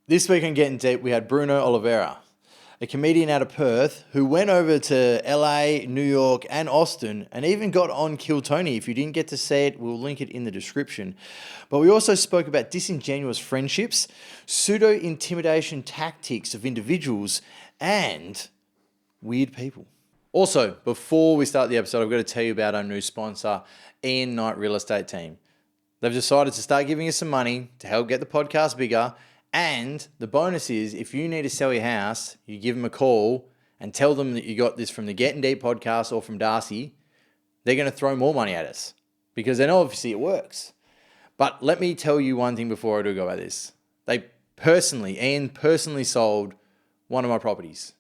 This week on Gettin Deep, we had Bruno Oliveira, a comedian out of Perth who went over to LA, New York, and Austin, and even got on Kill Tony. If you didn't get to see it, we'll link it in the description. But we also spoke about disingenuous friendships, pseudo-intimidation tactics of individuals, and weird people. Also, before we start the episode, I've got to tell you about our new sponsor, Ian Knight Real Estate Team. They've decided to start giving us some money to help get the podcast bigger. And the bonus is, if you need to sell your house, you give them a call and tell them that you got this from the Gettin Deep podcast or from Darcy. They're going to throw more money at us because then obviously it works. But let me tell you one thing before I do go about this. Ian personally sold one of my properties.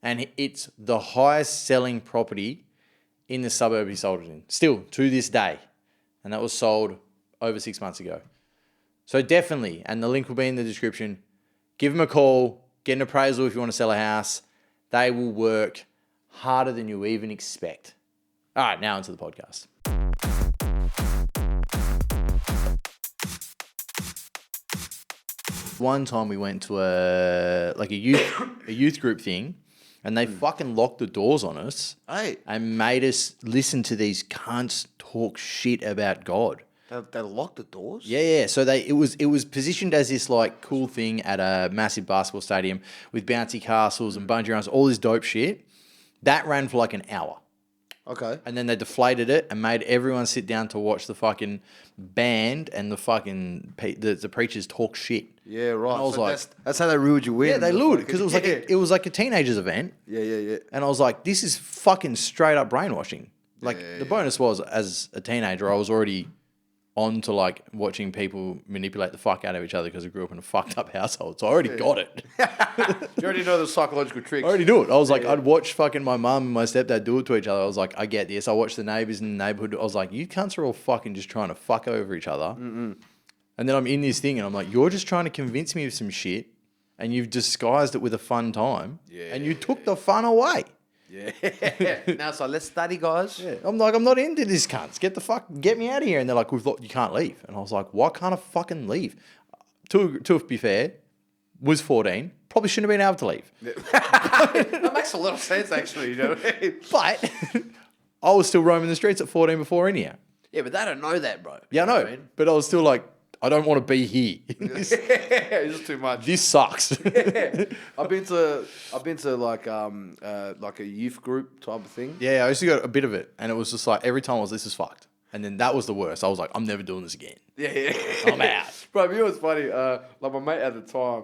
And it's the highest selling property in the suburb he sold it in. Still, to this day. And that was sold over 6 months ago. So definitely, and the link will be in the description, give them a call, get an appraisal if you want to sell a house. They will work harder than you even expect. All right, now onto the podcast. One time we went to a youth group thing, and they fucking locked the doors on us and made us listen to these cunts talk shit about God. They locked the doors? Yeah. So it was positioned as this like cool thing at a massive basketball stadium with bouncy castles and bungee jumps, all this dope shit. That ran for like an hour. Okay. And then they deflated it and made everyone sit down to watch the fucking band and the fucking the preachers talk shit. Yeah, right. And I was so like, that's how they lured you in. yeah, they lured it because it was like a teenagers event. Yeah. And I was like, this is fucking straight up brainwashing. Like the bonus was, as a teenager, I was already on to like watching people manipulate the fuck out of each other because I grew up in a fucked up household. So I already got it. You already know the psychological tricks. I already do it. I was like, I'd watch fucking my mum and my stepdad do it to each other. I was like, I get this. I watched the neighbours in the neighbourhood. I was like, you cunts are all fucking just trying to fuck over each other. Mm-mm. And then I'm in this thing and I'm like, you're just trying to convince me of some shit and you've disguised it with a fun time and you took the fun away. Yeah. Now, so let's study, guys. Yeah. I'm like, I'm not into this cunts. Get me out of here. And they're like, you can't leave. And I was like, why can't I fucking leave? To be fair, was 14. Probably shouldn't have been able to leave. That makes a lot of sense, actually. You know? But I was still roaming the streets at 14 before in here. Yeah, but they don't know that, bro. Yeah, I know. I mean? But I was still like, I don't want to be here. It's just too much. This sucks. I've been to like a youth group type of thing. Yeah, I used to go a bit of it, and it was just like every time I was, this is fucked. And then that was the worst. I was like, I'm never doing this again. Yeah. I'm out. Bro, you know what's funny? Like my mate at the time,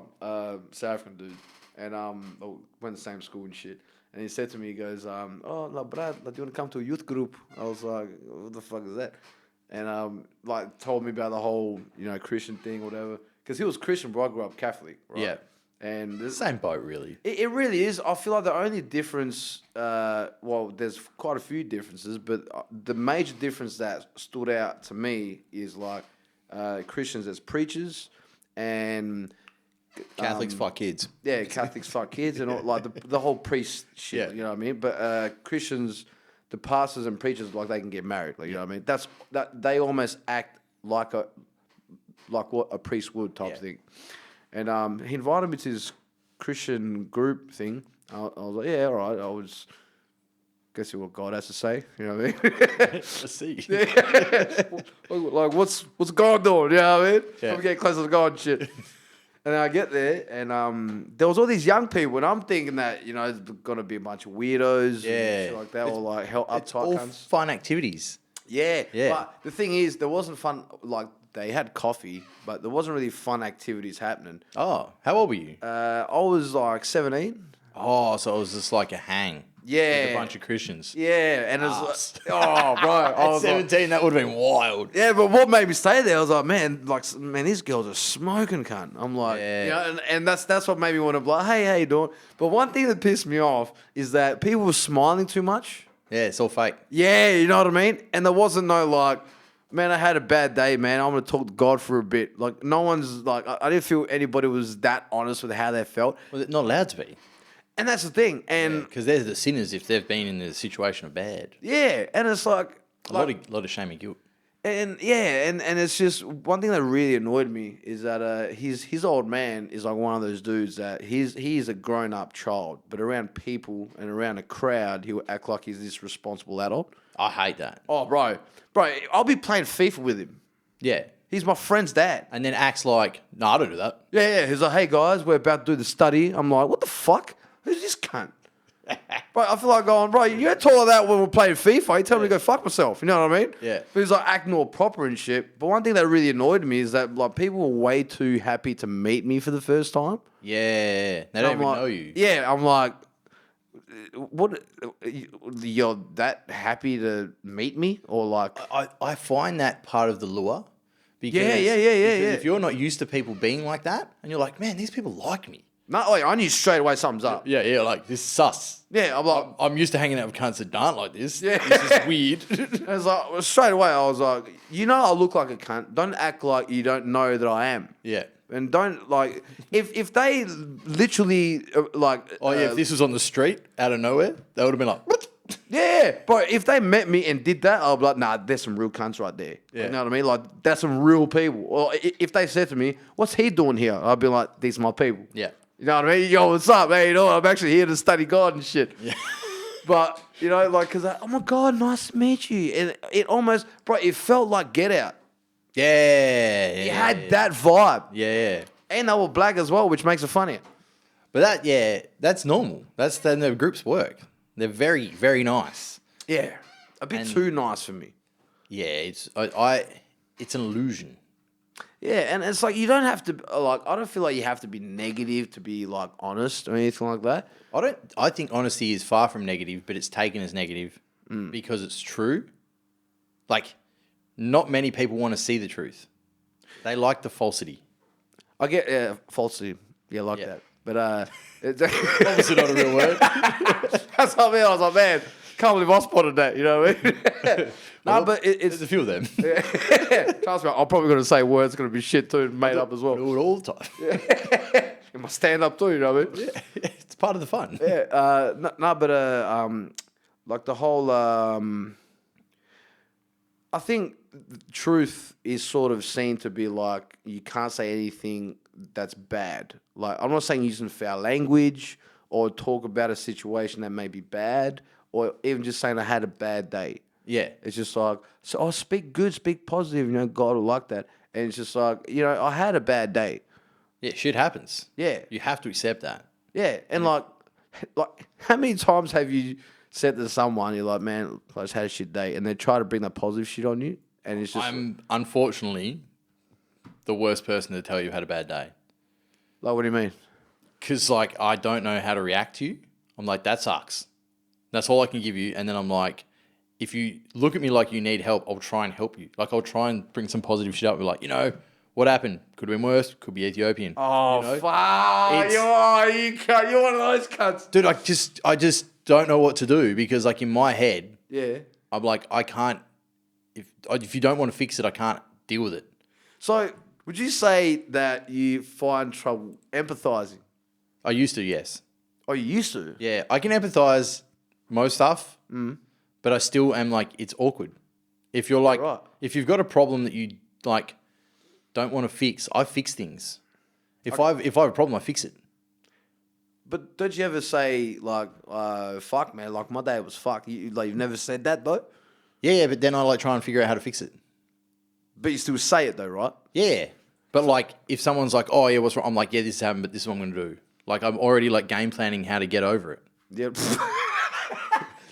South African dude, and went to the same school and shit. And he said to me, he goes, "Oh, no, Brad, do you want to come to a youth group?" I was like, "What the fuck is that?" And told me about the whole Christian thing or whatever. Because he was Christian, but I grew up Catholic, right? Yeah. And the Same boat, really. It really is. I feel like the only difference, there's quite a few differences, but the major difference that stood out to me is like Christians as preachers and Catholics fuck kids. Yeah, Catholics fuck kids and all, like the whole priest shit. Yeah. You know what I mean? But Christians, the pastors and preachers, like they can get married. Like you know what I mean? That they almost act like what a priest would type thing. And he invited me to this Christian group thing. I was like, yeah, all right. I was guessing what God has to say. You know what I mean? Let's see. Like, what's God doing? You know what I mean? Yeah. I'm getting closer to God and shit. And then I get there, and there was all these young people, and I'm thinking that, there's going to be a bunch of weirdos and shit like that, or like It's all cunts. fun activities. Yeah. Yeah. But the thing is, there wasn't fun, like, they had coffee, but there wasn't really fun activities happening. Oh, how old were you? I was like 17. Oh, so it was just like a hang. Yeah. With a bunch of Christians. Yeah, and it was like, oh, bro. I At was 17, that would have been wild. yeah, but what made me stay there, I was like, man, these girls are smoking, cunt. I'm like, Yeah. and that's what made me want to be like, hey, how you doing? But one thing that pissed me off is that people were smiling too much. Yeah, it's all fake. Yeah, you know what I mean? And there wasn't no like, man, I had a bad day, man. I'm going to talk to God for a bit. Like, no one's like, I didn't feel anybody was that honest with how they felt. Well, they're not allowed to be. And that's the thing. And Because they're the sinners if they've been in the situation of bad. yeah, and it's like A lot of shame and guilt. And it's just one thing that really annoyed me is that his old man is like one of those dudes that he's a grown up child, but around people and around a crowd, he'll act like he's this responsible adult. I hate that. Oh, bro, I'll be playing FIFA with him. Yeah. He's my friend's dad. And then acts like, no, I don't do that. Yeah. He's like, hey guys, we're about to do the study. I'm like, what the fuck? Who's this cunt? Bro, I feel like going, bro, you ain't told that when we're playing FIFA. You tell me to go fuck myself. You know what I mean? Yeah. But he's like acting all proper and shit. But one thing that really annoyed me is that like people were way too happy to meet me for the first time. Yeah. They don't even know you. Yeah, I'm like, what? You're that happy to meet me? Or like... I find that part of the lure. Because, Yeah. If you're not used to people being like that, and you're like, man, these people like me. No, like, I knew straight away something's up. Yeah, like, this is sus. Yeah, I'm like... I'm used to hanging out with cunts that don't like this. Yeah. This is weird. I was like, straight away, I was like, you know I look like a cunt. Don't act like you don't know that I am. Yeah. And don't, like, if they literally, like... If this was on the street, out of nowhere, they would have been like, what? Yeah, but if they met me and did that, I'll be like, nah, there's some real cunts right there. Yeah. You know what I mean? Like, that's some real people. Or if they said to me, what's he doing here? I'll be like, these are my people. Yeah. You know what I mean? Yo, what's up? Hey, you know, I'm actually here to study God and shit. Yeah. But, you know, like, because, oh my God, nice to meet you. And it almost, bro, it felt like Get Out. Yeah. It had that vibe. Yeah. And they were black as well, which makes it funnier. But that's normal. That's how the groups work. They're very, very nice. Yeah. A bit too nice for me. Yeah, it's an illusion. Yeah, and it's like you don't have to like. I don't feel like you have to be negative to be like honest or anything like that. I think honesty is far from negative, but it's taken as negative because it's true. Like, not many people want to see the truth. They like the falsity. I get falsity. Yeah, like that. But it's Obviously not a real word. That's what I mean. I was like, man, can't believe I spotted that. You know what I mean? Well, no, but it's there's a few of them. Trust me, I'm probably going to say words going to be shit too, made up as well. Do it all the time. In my stand up too, you know what I mean? Yeah, it's part of the fun. Yeah. Like the whole. I think truth is sort of seen to be like you can't say anything that's bad. Like, I'm not saying using foul language or talk about a situation that may be bad, or even just saying I had a bad day. Yeah. It's just like, so speak good, speak positive, you know, God will like that. And it's just like, you know, I had a bad day. Yeah, shit happens. Yeah. You have to accept that. Yeah. And like how many times have you said to someone, you're like, man, I just had a shit day, and they try to bring that positive shit on you, and it's just... I'm unfortunately the worst person to tell you had a bad day. Like, what do you mean? Because, like, I don't know how to react to you. I'm like, that sucks. That's all I can give you. And then I'm like, if you look at me like you need help, I'll try and help you. Like, I'll try and bring some positive shit up. Be like, you know, what happened? Could have been worse. Could be Ethiopian. Oh, you know? fuck. You're one of those cunts. Dude, I just don't know what to do because, like, in my head, Yeah. I'm like, I can't, if you don't want to fix it, I can't deal with it. So, would you say that you find trouble empathizing? I used to, yes. Oh, you used to? Yeah, I can empathize most stuff, but I still am like, it's awkward. If you're like, Right. if you've got a problem that you like don't want to fix, I fix things. If I have a problem, I fix it. But don't you ever say, like, fuck, man, like, my day was fucked. You've never said that, though? Yeah, but then I like try and figure out how to fix it. But you still say it, though, right? Yeah, but like if someone's like, oh yeah, what's wrong? I'm like, yeah, this happened, but this is what I'm going to do. Like, I'm already like game planning how to get over it. Yeah.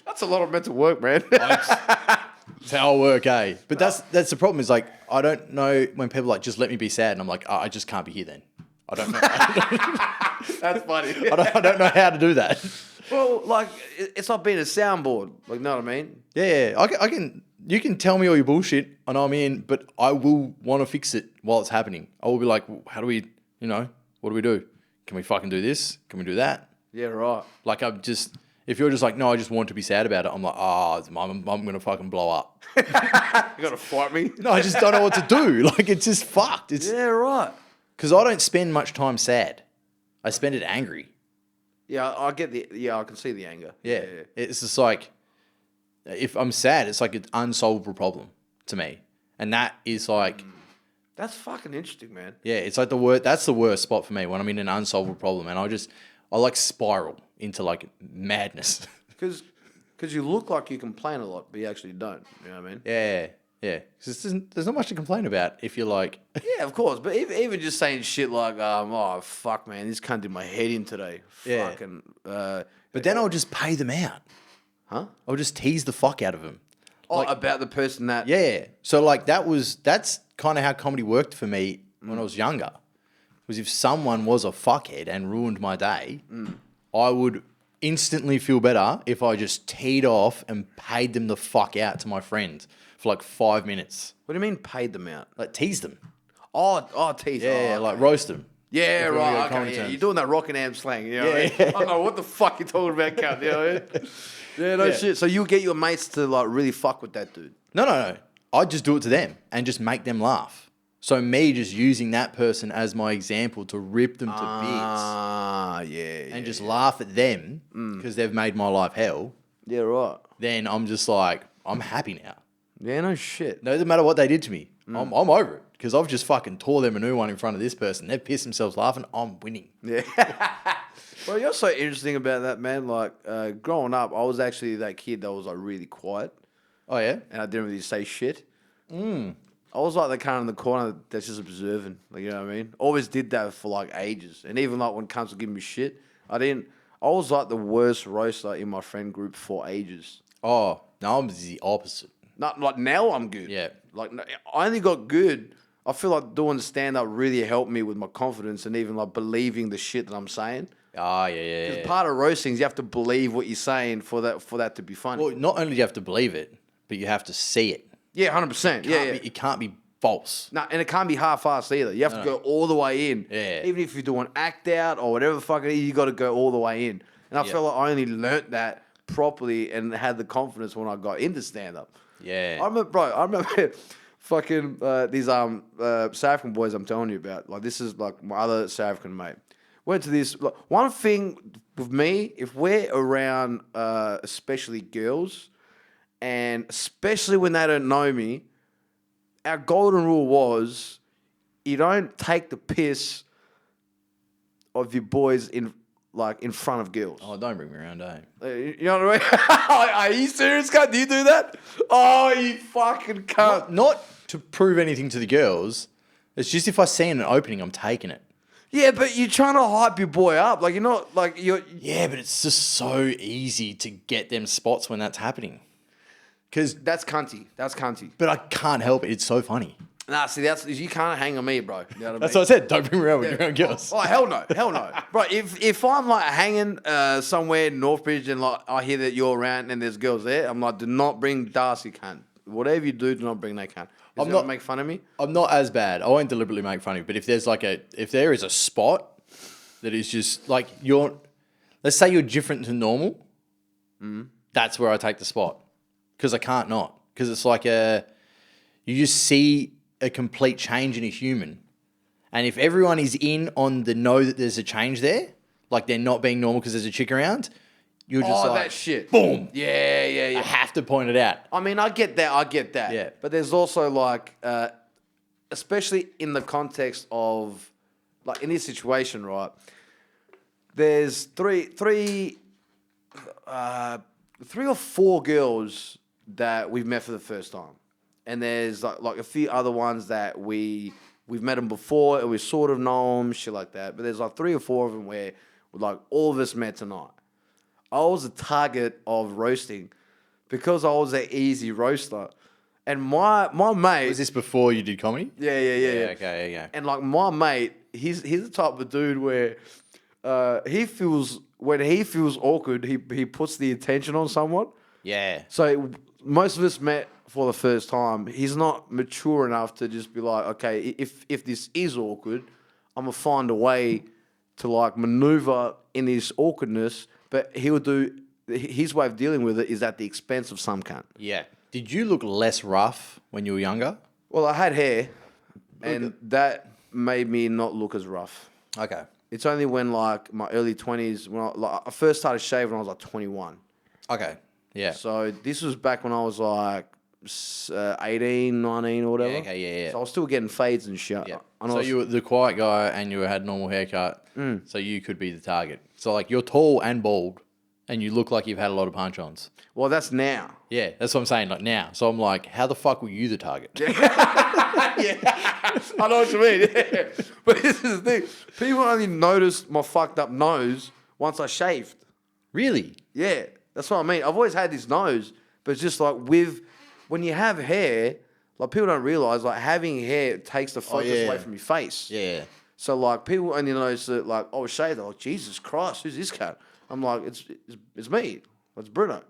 That's a lot of mental work, man. It's how I work, eh? But that's the problem is like, I don't know when people are like, just let me be sad. And I'm like, oh, I just can't be here then. I don't know. That's funny. I don't know how to do that. Well, like, it's like being a soundboard. Like, know what I mean? Yeah, I can. You can tell me all your bullshit, and I'm in, but I will want to fix it while it's happening. I will be like, how do we, what do we do? Can we fucking do this? Can we do that? Yeah, right. Like, if you're just like, no, I just want to be sad about it, I'm like, I'm going to fucking blow up. You got to fight me? No, I just don't know what to do. Like, it's just fucked. Yeah, right. Because I don't spend much time sad. I spend it angry. Yeah, I get I can see the anger. Yeah. It's just like, if I'm sad, it's like an unsolvable problem to me. And that is like, That's fucking interesting, man. yeah, it's like the worst. That's the worst spot for me when I'm in an unsolvable problem, and I like spiral into like madness. Because you look like you complain a lot, but you actually don't. You know what I mean? Yeah, yeah. 'Cause there's not much to complain about if you're like, Yeah, of course. But even just saying shit like, oh, fuck, man, this cunt did my head in today. Yeah. Fucking, but then I'll just pay them out. huh? I'll just tease the fuck out of them. Oh, about the person that... Yeah. So like that's kind of how comedy worked for me when I was younger. Was if someone was a fuckhead and ruined my day, I would instantly feel better if I just teed off and paid them the fuck out to my friend for like 5 minutes. What do you mean paid them out? Like tease them. Oh, tease. Yeah, Oh, like roast them. yeah, If we wanna go right. Okay, comedy yeah. terms. You're doing that Rockingham slang. You know what I mean? Yeah. I don't know what the fuck you're talking about, cunt. You know what I mean? Yeah, no Yeah. shit. So you get your mates to like really fuck with that dude. No. I'd just do it to them and just make them laugh. So me just using that person as my example to rip them to bits Ah, yeah. and just laugh at them because they've made my life hell, Yeah, right. then I'm just like, I'm happy now. Yeah, no shit. No, doesn't matter what they did to me. I'm over it because I've just fucking tore them a new one in front of this person. They've pissed themselves laughing. I'm winning. Yeah. Well, you're so interesting about that, man. Like, growing up, I was actually that kid that was like really quiet Oh, yeah? and I didn't really say shit. I was like the kind in the corner that's just observing. Like, you know what I mean? Always did that for like ages. And even like when cunts would give me shit, I was like the worst roaster in my friend group for ages. Oh, no, I'm the opposite. Not like now I'm good. Yeah. Like I only got good. I feel like doing stand up really helped me with my confidence and even like believing the shit that I'm saying. Oh, yeah. Part of roasting is you have to believe what you're saying for that to be funny. Well, not only do you have to believe it, but you have to see it. Yeah, 100%. Yeah. It can't be false. No, and it can't be half-assed either. You have to go all the way in. Yeah. Even if you do an act out or whatever the fuck it is, you got to go all the way in. And I Yeah. feel like I only learnt that properly and had the confidence when I got into stand-up. Yeah. I remember fucking these South African boys I'm telling you about. Like, this is like my other South African mate. Went to this. Like, one thing with me, if we're around especially girls, and especially when they don't know me, our golden rule was you don't take the piss of your boys in front of girls. Oh, don't bring me around, eh? You know what I mean? Are you serious, cunt? Do you do that? Oh, you fucking cunt. Not to prove anything to the girls. It's just if I see an opening, I'm taking it. Yeah, but you're trying to hype your boy up. Like, you're not, like, you're... Yeah, but it's just so easy to get them spots when that's happening. Because, That's cunty. That's cunty. but I can't help it. It's so funny. Nah, see, you can't hang on me, bro. You know what I mean? That's what I said. Don't bring me around with your own girls. Oh, hell no. Bro, if I'm, like, hanging somewhere in Northbridge and, like, I hear that you're around and there's girls there, I'm like, do not bring Darcy, cunt. Whatever you do not bring that cunt. I'm not not- make fun of me. I'm not as bad. I won't deliberately make fun of you. But if there is a spot that is just like let's say you're different to normal, that's where I take the spot. Because I can't not. Because it's like you just see a complete change in a human. And if everyone is in on the know that there's a change there, like they're not being normal because there's a chick around, you're just like, that shit. boom. Yeah. I have to point it out. I mean, I get that. Yeah. But there's also like, especially in the context of, like in this situation, right? There's three or four girls that we've met for the first time, and there's like a few other ones that we've met them before and we sort of know them, shit like that. But there's like 3 or 4 of them where like all of us met tonight. I was a target of roasting because I was an easy roaster. And my mate... Was this before you did comedy? Yeah. Okay, yeah. And like my mate, he's the type of dude where when he feels awkward, he puts the attention on someone. Yeah. So most of us met for the first time. He's not mature enough to just be like, okay, if this is awkward, I'm gonna find a way to like maneuver in this awkwardness. But he'll do his way of dealing with it is at the expense of some cunt. Yeah. Did you look less rough when you were younger? Well, I had hair, and that made me not look as rough. Okay. It's only when like my early 20s when I first started shaving when I was like 21. Okay. Yeah. So this was back when I was like 18, 19 or whatever. Yeah, okay, yeah. So I was still getting fades and shit. Yeah. And I So was, you were the quiet guy and you had normal haircut. So you could be the target. So like you're tall and bald and you look like you've had a lot of punch-ons. well, that's now. Yeah, that's what I'm saying. Like now. So I'm like, how the fuck were you the target? Yeah, I know what you mean. Yeah. But this is the thing. People only noticed my fucked up nose once I shaved. Really? Yeah, that's what I mean. I've always had this nose, but it's just like when you have hair, like people don't realize like having hair takes the focus away from your face. Yeah. So like people only notice that like, oh, shaved. They're like, Jesus Christ, who's this cat? I'm like, it's me. It's Bruno.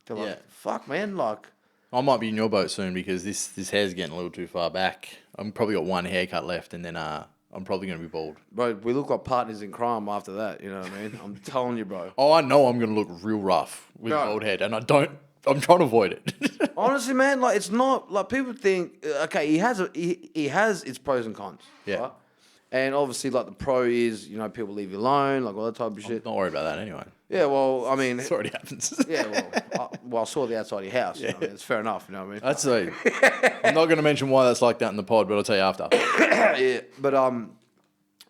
They're like, fuck, man, like. I might be in your boat soon because this hair's getting a little too far back. I'm probably got one haircut left and then I'm probably going to be bald. Bro, we look like partners in crime after that, you know what I mean? I'm telling you, bro. Oh, I know I'm going to look real rough with a bald head and I'm trying to avoid it. Honestly, man, like it's not like people think. Okay, he has its pros and cons. Yeah. Right? And obviously, like the pro is, you know, people leave you alone, like all that type of shit. Don't worry about that anyway. Yeah, well, I mean, It already happens. yeah, well, I saw the outside of your house. You know what I mean? It's fair enough. You know what I mean? That's I'm not going to mention why that's like that in the pod, but I'll tell you after. Yeah, but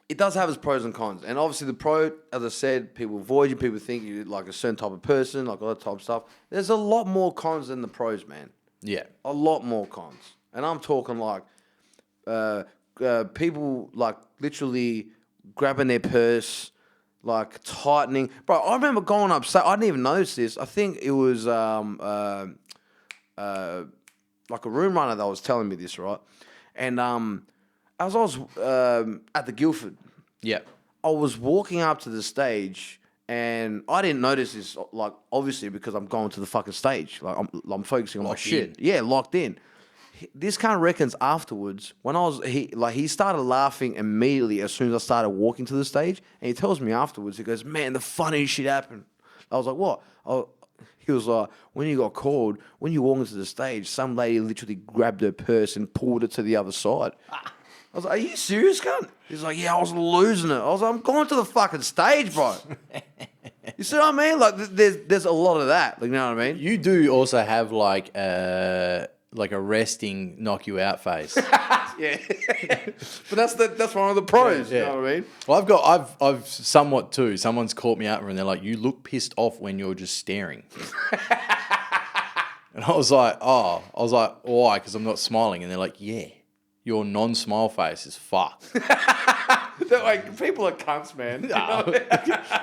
it does have its pros and cons. And obviously, the pro, as I said, people avoid you. People think you're like a certain type of person, like all that type of stuff. There's a lot more cons than the pros, man. Yeah. A lot more cons. And I'm talking like people like literally grabbing their purse, like tightening. Bro, I remember going upstate. I didn't even notice this. I think it was like a room runner that was telling me this, right? And as I was at the Guildford, Yeah. I was walking up to the stage. And I didn't notice this, like, obviously, because I'm going to the fucking stage. Like, I'm focusing on my Locked shit. in. Yeah, locked in. This kind of reckons afterwards, when he started laughing immediately as soon as I started walking to the stage. And he tells me afterwards, he goes, man, the funniest shit happened. I was like, what? He was like, when you got called, when you walked into the stage, some lady literally grabbed her purse and pulled it to the other side. I was like, are you serious, cunt? He's like, yeah, I was losing it. I was like, I'm going to the fucking stage, bro. You see what I mean? Like, there's a lot of that. Like, you know what I mean? You do also have like a resting knock you out face. Yeah. But that's one of the pros. Yeah. You know what I mean? Well, I've somewhat too. Someone's caught me out and they're like, you look pissed off when you're just staring. And I was like, why? Because I'm not smiling. And they're like, yeah, your non-smile face is fucked. They're like, people are cunts, man. You know?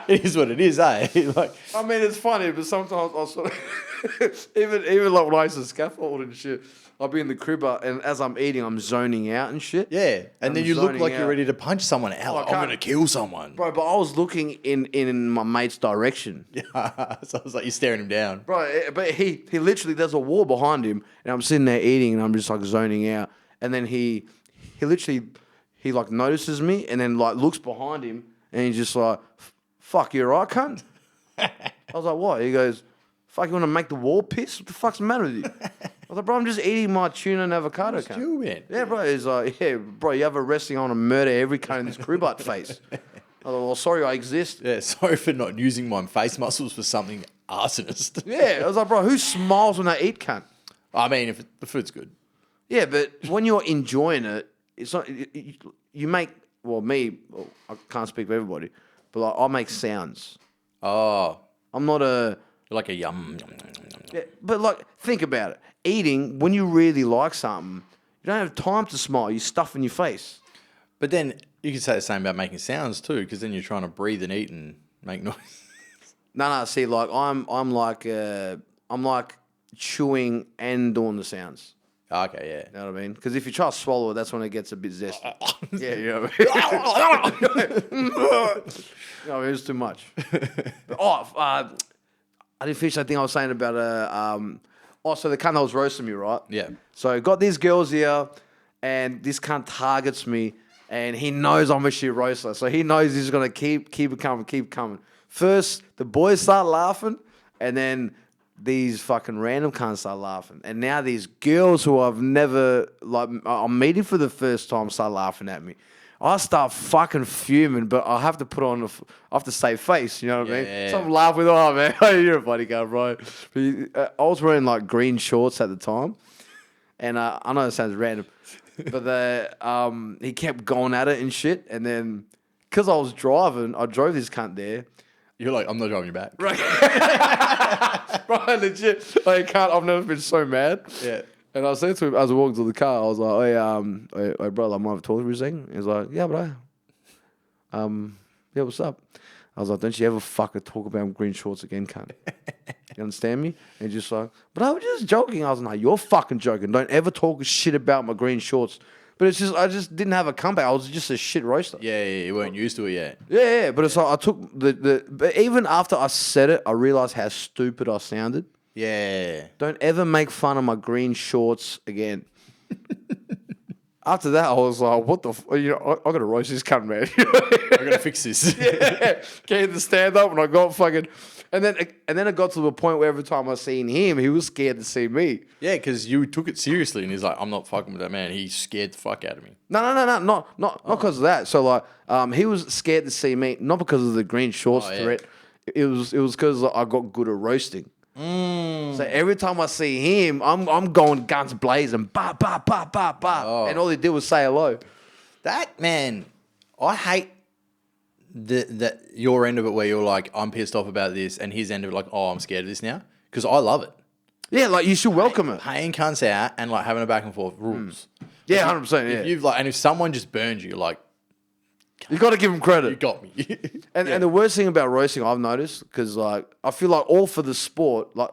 It is what it is, eh? Like, I mean, it's funny, but sometimes I'll sort of, even like when I used to scaffold and shit, I'll be in the cribber, and as I'm eating, I'm zoning out and shit. yeah. And then you look like you're out. ready to punch someone out. Like, I'm can't- going to kill someone. Bro, but I was looking in my mate's direction. So I was like, you're staring him down. Bro, but he literally, there's a wall behind him, and I'm sitting there eating, and I'm just like zoning out. And then he literally, he like notices me, and then like looks behind him, and he's just like, fuck, you alright, cunt? I was like, what? He goes, fuck, you want to make the wall piss? What the fuck's the matter with you? I was like, bro, I'm just eating my tuna and avocado, cunt. You, man. Yeah, bro. He's like, yeah, bro, you have a resting on to murder every cunt in this crib face. I was like, well, sorry, I exist. Yeah, sorry for not using my face muscles for something arsonist. Yeah, I was like, bro, who smiles when they eat, cunt? I mean, if the food's good. Yeah, but when you're enjoying it, it's not. You make me. Well, I can't speak for everybody, but like, I make sounds. Oh, I'm not a. like a yum. Yeah, but like, think about it. Eating, when you really like something, you don't have time to smile. You stuff in your face. But then you could say the same about making sounds too, because then you're trying to breathe and eat and make noise. No. See, like I'm like chewing and doing the sounds. Okay, You know what I mean? Because if you try to swallow it, that's when it gets a bit zesty. Yeah, you know what I mean? No, it was too much. But, I didn't finish that thing I was saying about so the cunt that was roasting me, right? Yeah. So got these girls here, and this cunt targets me, and he knows I'm a shit roaster, so he knows he's gonna keep it coming. First, the boys start laughing, and then these fucking random cunts start laughing, and now these girls who I've never I'm meeting for the first time start laughing at me. I start fucking fuming, but I have to put on I have to save face, you know what I mean? Yeah. So I'm laughing, oh man, you're a funny guy, bro. But I was wearing like green shorts at the time, And I know it sounds random, but he kept going at it and shit. And then, because I was driving, I drove this cunt there. You're like, I'm not driving you back. Right. Right, legit. I've never been so mad. Yeah. And I said to him as I walked to the car, I was like, hey, brother, I might have talked to you for a second. He's like, yeah, bro. Yeah, what's up? I was like, don't you ever fucking talk about green shorts again, cunt. You understand me? And just like, but I was just joking. I was like, you're fucking joking. Don't ever talk shit about my green shorts. But it's just, I just didn't have a comeback. I was just a shit roaster. Yeah, you weren't used to it yet. Yeah, but it's like, I took but even after I said it, I realized how stupid I sounded. Yeah. Don't ever make fun of my green shorts again. After that, I was like, what the I got to roast this cunt, man. I got to fix this. Yeah. Came to stand up and I got fucking... And then it got to the point where every time I seen him, he was scared to see me. Yeah, because you took it seriously and he's like, I'm not fucking with that man. He scared the fuck out of me. No, not because of that. So like, he was scared to see me, not because of the green shorts threat. It was because I got good at roasting. So every time I see him, I'm going guns blazing, ba ba ba ba ba, and all he did was say hello. That man, I hate that your end of it where you're like, I'm pissed off about this, and his end of it like, oh, I'm scared of this now, because I love it. Yeah, like you should welcome it. Paying cunts out and like having a back and forth rules. Yeah, 100%. Yeah, If you've like, and if someone just burns you, you're like, you got to give him credit. you got me. And the worst thing about roasting, I've noticed, because like I feel like all for the sport, like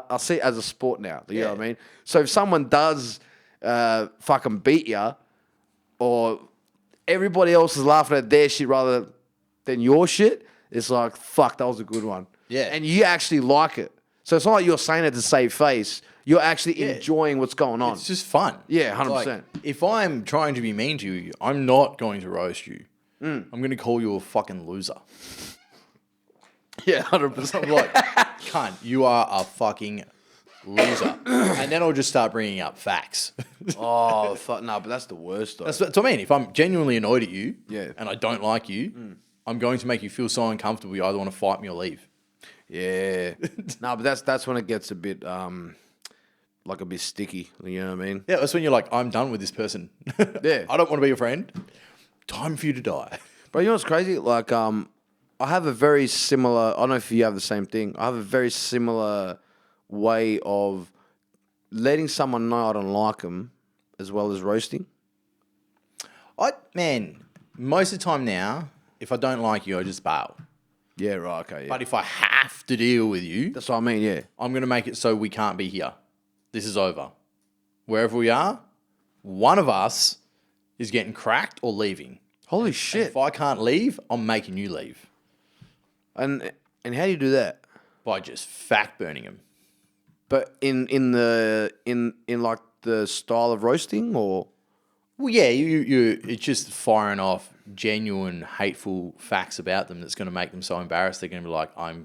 I see it as a sport now. You know what I mean? So if someone does fucking beat you, or everybody else is laughing at their shit rather than your shit, it's like, fuck, that was a good one. Yeah. And you actually like it. So it's not like you're saying it to save face. You're actually enjoying what's going on. It's just fun. Yeah, 100%. Like, if I'm trying to be mean to you, I'm not going to roast you. I'm going to call you a fucking loser. Yeah, 100%. I'm like, cunt, you are a fucking loser. And then I'll just start bringing up facts. Oh, fuck, no, but that's the worst, though. That's what I mean. If I'm genuinely annoyed at you and I don't like you, I'm going to make you feel so uncomfortable you either want to fight me or leave. Yeah. No, but that's when it gets a bit, like a bit sticky. You know what I mean? Yeah, that's when you're like, I'm done with this person. Yeah. I don't want to be your friend. Time for you to die. But you know what's crazy? Like, I have a very similar, I don't know if you have the same thing. I have a very similar way of letting someone know I don't like them as well as roasting. Man, most of the time now, if I don't like you, I just bail. Yeah, right, okay, yeah. But if I have to deal with you, That's what I mean, yeah. I'm going to make it so we can't be here. This is over. Wherever we are, one of us is getting cracked or leaving. Holy And shit. if I can't leave, I'm making you leave And how do you do that? by just fact burning him. But in like the style of roasting, or? Well, yeah, it's just firing off genuine hateful facts about them that's going to make them so embarrassed they're going to be like, I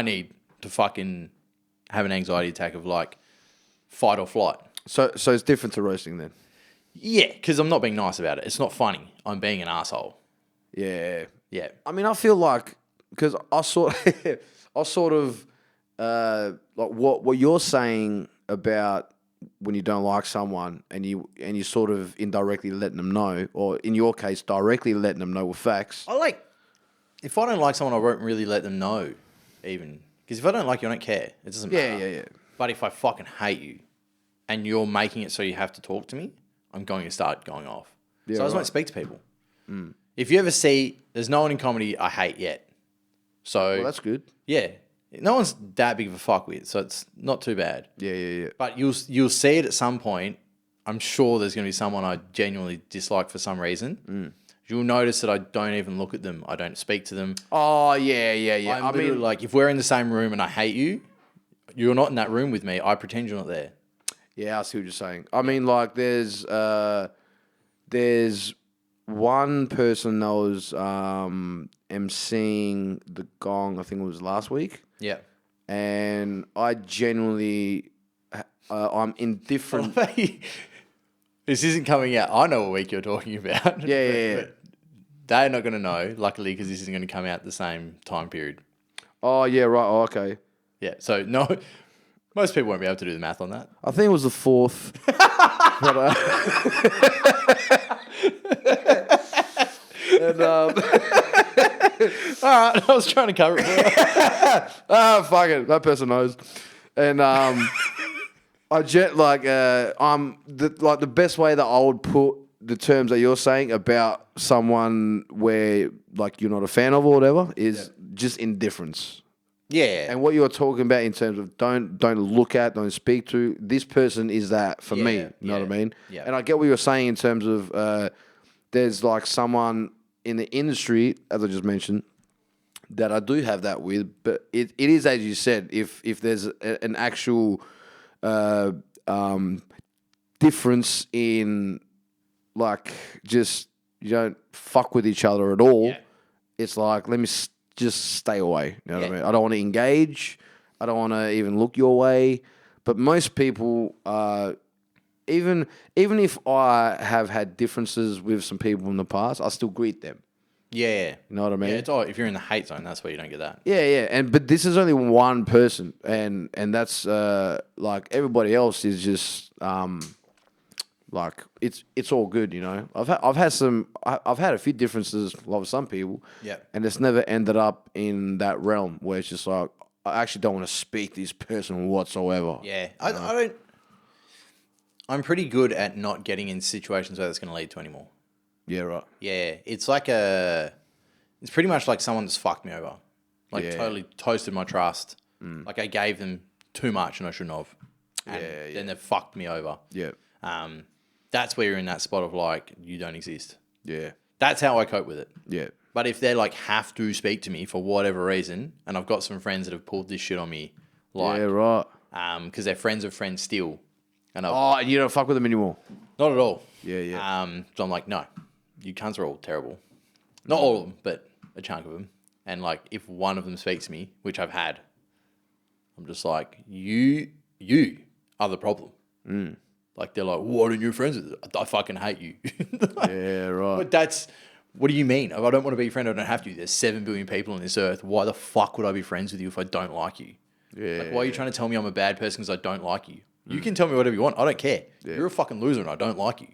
need to fucking have an anxiety attack of like fight or flight. So it's different to roasting then? Yeah, because I'm not being nice about it. It's not funny. I'm being an asshole. Yeah. Yeah. I mean, I feel like, because I sort of like what you're saying about when you don't like someone and you sort of indirectly letting them know, or in your case, directly letting them know with facts. If I don't like someone, I won't really let them know even. Because if I don't like you, I don't care. It doesn't matter. Yeah. But if I fucking hate you and you're making it so you have to talk to me, I'm going to start going off. Yeah, so I just won't speak to people. If you ever see, there's no one in comedy I hate yet. So Well, that's good. yeah, no one's that big of a fuck with, so it's not too bad. Yeah. But you'll see it at some point. I'm sure there's going to be someone I genuinely dislike for some reason. You'll notice that I don't even look at them. I don't speak to them. Oh, yeah. I mean, like, if we're in the same room and I hate you, you're not in that room with me. I pretend you're not there. Yeah, I see what you're saying. I mean, like, there's one person that was emceeing the Gong, I think it was last week. Yeah. And I genuinely, I'm indifferent. This isn't coming out. I know what week you're talking about. Yeah. But they're not going to know, luckily, because this isn't going to come out the same time period. Oh, yeah, right. Oh, okay. Yeah. So, no, Most people won't be able to do the math on that. I think it was the fourth. But, and, All right, I was trying to cover it for you. fuck it, that person knows. And I'm the best way that I would put the terms that you're saying about someone where like you're not a fan of or whatever is just indifference. Yeah. And what you're talking about in terms of don't look at, don't speak to, this person is that for me. You know what I mean? Yeah. And I get what you're saying in terms of there's like someone in the industry, as I just mentioned, that I do have that with, but it is, as you said, if there's an actual difference in like just you don't fuck with each other at all, it's like let me just stay away. You know what I mean? I don't want to engage. I don't want to even look your way. But most people, even if I have had differences with some people in the past, I still greet them. Yeah. You know what I mean? Yeah, it's all, if you're in the hate zone, that's where you don't get that. Yeah. But this is only one person, and that's like everybody else is just like it's all good, you know. I've had a few differences with some people, and it's never ended up in that realm where it's just like I actually don't want to speak to this person whatsoever. Yeah, I don't. I'm pretty good at not getting in situations where that's going to lead to anymore. Yeah, right. Yeah, it's it's pretty much like someone just fucked me over, like totally toasted my trust. Like I gave them too much and I shouldn't have. And then they fucked me over. Yeah. That's where you're in that spot of like you don't exist. Yeah. That's how I cope with it. Yeah. But if they like have to speak to me for whatever reason, and I've got some friends that have pulled this shit on me, like yeah, right. Because they're friends of friends still, and and you don't fuck with them anymore. not at all. Yeah. So I'm like, no, you cunts are all terrible. Not all of them, but a chunk of them. And like, if one of them speaks to me, which I've had, I'm just like, you are the problem. Like they're like, why aren't you friends with it? I fucking hate you. Yeah, right. But what do you mean? If I don't want to be your friend, I don't have to. There's 7 billion people on this earth. Why the fuck would I be friends with you if I don't like you? Yeah. Like, why are you trying to tell me I'm a bad person because I don't like you? You can tell me whatever you want. I don't care. You're a fucking loser and I don't like you.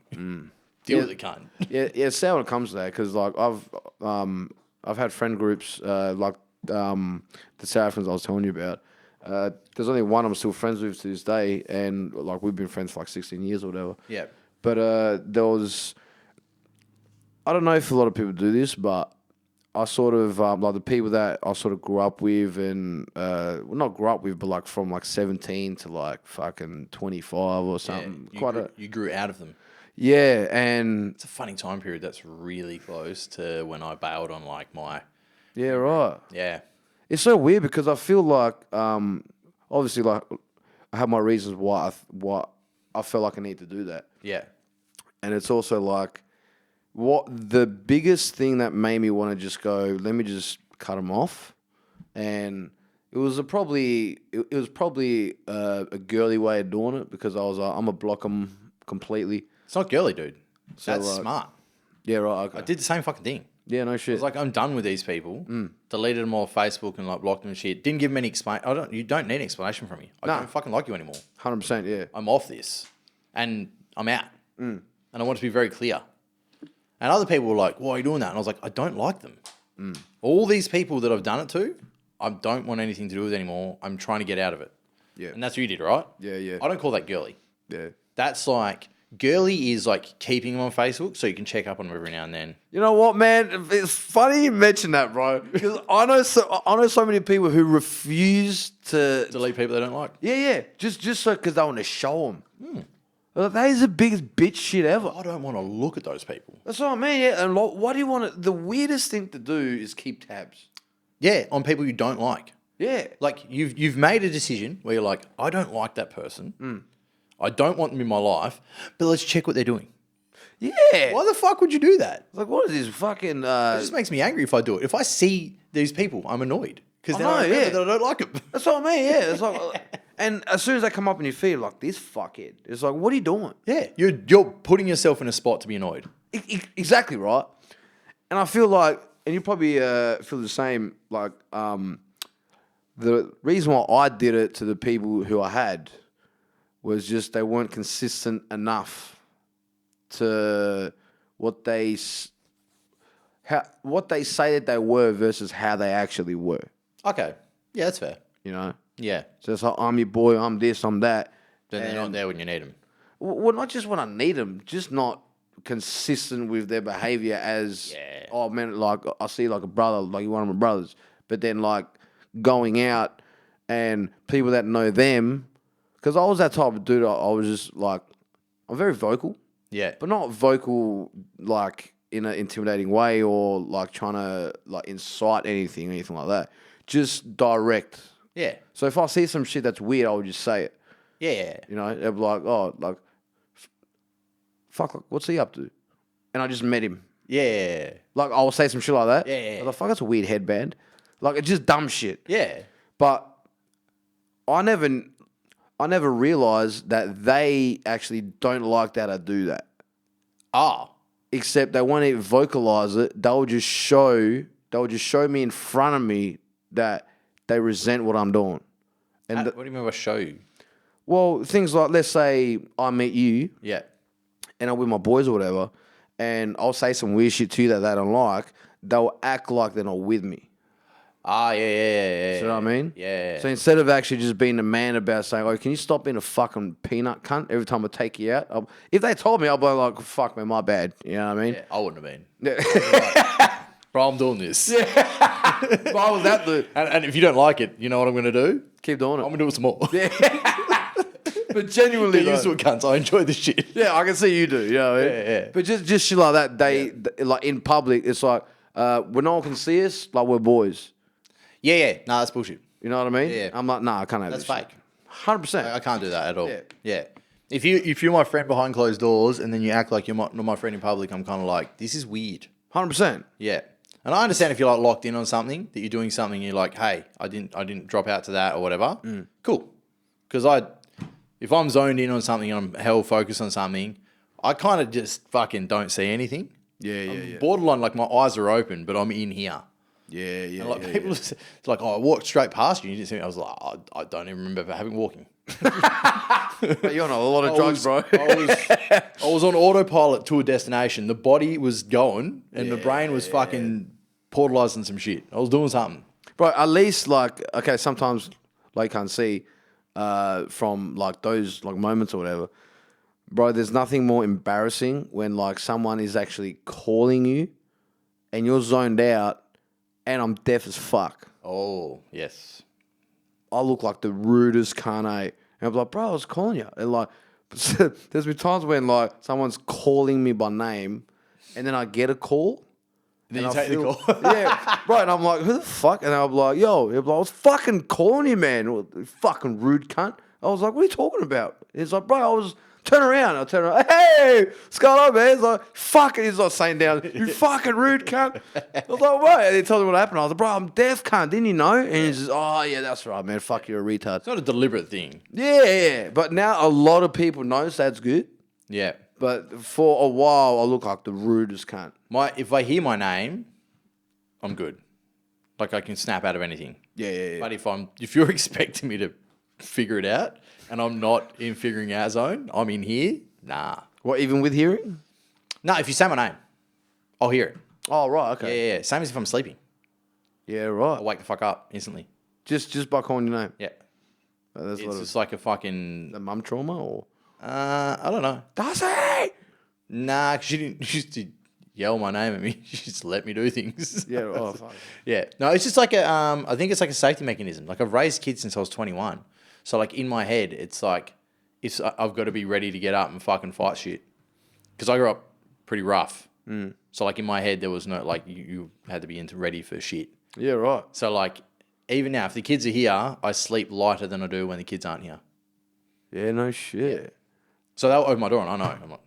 Deal with it, cunt. Yeah. It's sad when it comes to that because like I've had friend groups like the South Africans I was telling you about. There's only one I'm still friends with to this day, and like we've been friends for like 16 years or whatever. Yeah. But there was, I don't know if a lot of people do this, but I sort of like the people that I sort of grew up with, and well, not grew up with, but like from like 17 to like fucking 25 or something. You grew out of them. Yeah, and It's a funny time period that's really close to when I bailed on like my... yeah, right. Yeah. It's so weird because I feel like, obviously, like I have my reasons why I felt like I need to do that, Yeah. and it's also like, what the biggest thing that made me want to just go, let me just cut them off, and it was probably a girly way of doing it because I was like, I'm gonna block them completely. It's not girly, dude. So, That's like, smart. Yeah, right. Okay. I did the same fucking thing. Yeah, no I shit. was like, I'm done with these people. Deleted them all off Facebook and like blocked them and shit. Didn't give them any You don't need an explanation from me. I don't fucking like you anymore. 100%. Yeah. I'm off this, and I'm out. And I want to be very clear. And other people were like, why are you doing that? And I was like, I don't like them. All these people that I've done it to, I don't want anything to do with anymore. I'm trying to get out of it. Yeah. And that's what you did, right? Yeah. I don't call that girly. Yeah. That's like, girly is like keeping them on Facebook so you can check up on them every now and then. You know what, man? It's funny you mention that, bro. Because I know so many people who refuse to Delete people they don't like. Yeah. Just so because they want to show them. That is the biggest bitch shit ever. I don't want to look at those people. That's what I mean. Yeah. And what do you want to? The weirdest thing to do is keep tabs. Yeah, on people you don't like. Yeah. Like you've made a decision where you're like, I don't like that person. I don't want them in my life, but let's check what they're doing. Yeah. Why the fuck would you do that? Like, what is this fucking? It just makes me angry if I do it. If I see these people, I'm annoyed because then I remember that I don't like them. That's what I mean. Yeah. It's like, and as soon as they come up in your feed, like this fuckhead. It's like, what are you doing? Yeah, you're putting yourself in a spot to be annoyed. Exactly right. And I feel like, and you probably feel the same. Like, the reason why I did it to the people who I had was just they weren't consistent enough to what they say that they were versus how they actually were. Okay. Yeah, that's fair. You know? Yeah. So it's like, I'm your boy, I'm this, I'm that. Then they're not there when you need them. Well, not just when I need them, just not consistent with their behavior as, oh man, like I see like a brother, like you're one of my brothers, but then like going out and people that know them, because I was that type of dude, I was just like, I'm very vocal. Yeah. But not vocal like in an intimidating way or like trying to like incite anything or anything like that. Just direct. Yeah. So if I see some shit that's weird, I would just say it. Yeah. You know, they'd be like, oh, like, fuck, like, what's he up to? And I just met him. Yeah. Like, I'll say some shit like that. Yeah. I was like, fuck, that's a weird headband. Like, it's just dumb shit. Yeah. But I never realized that they actually don't like that I do that. Oh. Except they won't even vocalize it. They'll just show me in front of me that they resent what I'm doing. And What do you mean by show you? well, things like, let's say I meet you. Yeah. And I'm with my boys or whatever, and I'll say some weird shit to you that they don't like, they'll act like they're not with me. Ah, yeah. You know what I mean? Yeah. So instead of actually just being a man about saying, oh, can you stop being a fucking peanut cunt every time I take you out? If they told me, I'll be like, fuck, man, my bad. You know what I mean? Yeah, I wouldn't have been. Yeah. Bro, I'm doing this. But I was that dude. And if you don't like it, you know what I'm going to do? Keep doing it. I'm going to do it some more. But genuinely, Get used to it, cunts. I enjoy this shit. yeah, I can see you do. You know what I mean? Yeah. But just shit like that, they like in public, it's like when no one can see us, like we're boys. Yeah. No, that's bullshit. You know what I mean? Yeah. I'm like, nah, I can't have That's this fake. shit. 100%. I can't do that at all. Yeah. Yeah. If you're my friend behind closed doors and then you act like you're not my friend in public, I'm kind of like, this is weird. 100%. Yeah. And I understand if you're like locked in on something, that you're doing something, you're like, hey, I didn't drop out to that or whatever. Cool. Because if I'm zoned in on something and I'm hell focused on something, I kind of just fucking don't see anything. Yeah. Borderline, like my eyes are open, but I'm in here. Yeah. And like people, it's like, oh, I walked straight past you and you didn't see me. I was like, oh, I don't even remember having walking. You're on a lot of drugs, bro. I was on autopilot to a destination. The body was going and the brain was fucking portalizing some shit. I was doing something. Bro, at least like, okay, sometimes like can't see from like those like moments or whatever. Bro, there's nothing more embarrassing when like someone is actually calling you and you're zoned out and I'm deaf as fuck. Oh, yes. I look like the rudest cunt, eh? And I'm like, bro, I was calling you. And like, there's been times when like someone's calling me by name and then I get a call. Then and you I take the call. Yeah, right. And I'm like, who the fuck? And I'm like, yo, I was fucking calling you, man. You fucking rude cunt. I was like, what are you talking about? He's like, bro, I was turn around. I turn around. Hey, what's going on, man? He's like, fucking. He's not saying down, you fucking rude cunt. I was like, what? And he told me what happened. I was like, bro, I'm deaf, cunt. Didn't you know? And he's just, oh yeah, that's right, man. Fuck, you're a retard. It's not a deliberate thing. Yeah. But now a lot of people notice that's good. Yeah. But for a while, I look like the rudest cunt. If I hear my name, I'm good. Like I can snap out of anything. Yeah. But if you're expecting me to figure it out and I'm not in figuring out zone, I'm in here, nah. What, even with hearing? No, if you say my name, I'll hear it. Oh, right, okay. Yeah. Same as if I'm sleeping. Yeah, right. I'll wake the fuck up instantly. Just by calling your name? Yeah. That's It's just like a fucking... the mum trauma or? I don't know. Darcy! Nah, 'cause she didn't used to yell my name at me. She just let me do things. Yeah, oh, fuck. Yeah. No, it's just like I think it's like a safety mechanism. Like I've raised kids since I was 21. So like in my head, it's like I've got to be ready to get up and fucking fight shit. Because I grew up pretty rough. So like in my head, there was no, like you had to be ready for shit. Yeah, right. So like even now, if the kids are here, I sleep lighter than I do when the kids aren't here. Yeah, no shit. So they'll open my door and I know. I'm like,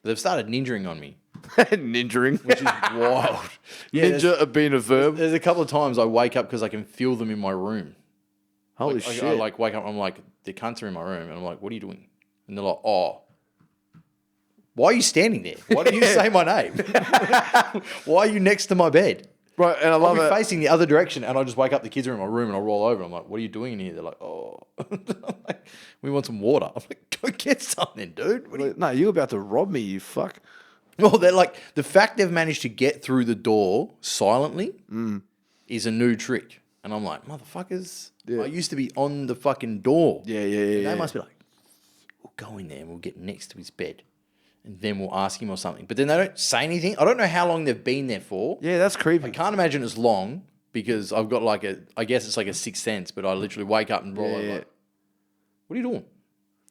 they've started ninjaing on me. Ninjering. Which is wild. Yeah, Ninja being a verb. There's a couple of times I wake up because I can feel them in my room. Holy I shit. like wake up, I'm like, the cunts are in my room. And I'm like, what are you doing? And they're like, oh, why are you standing there? Why didn't you say my name? Why are you next to my bed? Right, and I I'll love be it. facing the other direction, and I just wake up the kids are in my room, and I roll over. I'm like, "What are you doing in here?" They're like, "Oh, I'm like, we want some water." I'm like, "Go get something, dude." What are you? No, you're about to rob me, you fuck. Well, they're like the fact they've managed to get through the door silently is a new trick, and I'm like, "Motherfuckers!" Yeah. I used to be on the fucking door. Yeah. And they must be like, "We'll go in there and we'll get next to his bed, and then we'll ask him or something." But then they don't say anything. I don't know how long they've been there for. Yeah, that's creepy. I can't imagine it's long because I've got like I guess it's like a sixth sense, but I literally wake up and roll over. Yeah. Like, what are you doing?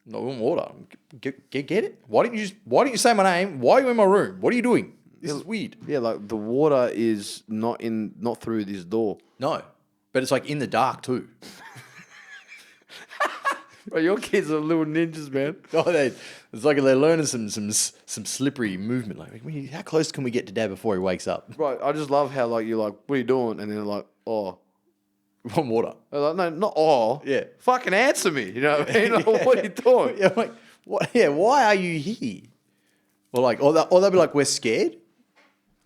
No, I want water. Get it? Why didn't you say my name? Why are you in my room? What are you doing? This is weird. Yeah, like the water is not through this door. No, but it's like in the dark too. Bro, your kids are little ninjas, man. Oh, it's like they're learning some slippery movement. Like, how close can we get to Dad before he wakes up? Right, I just love how like you're like, what are you doing? And then they're like, oh. Want water? They're like, no, not oh. Yeah. Fucking answer me. You know what I mean? Like, what are you doing? Yeah, I'm like, what? Yeah, why are you here? Or like, or they'll be like, we're scared.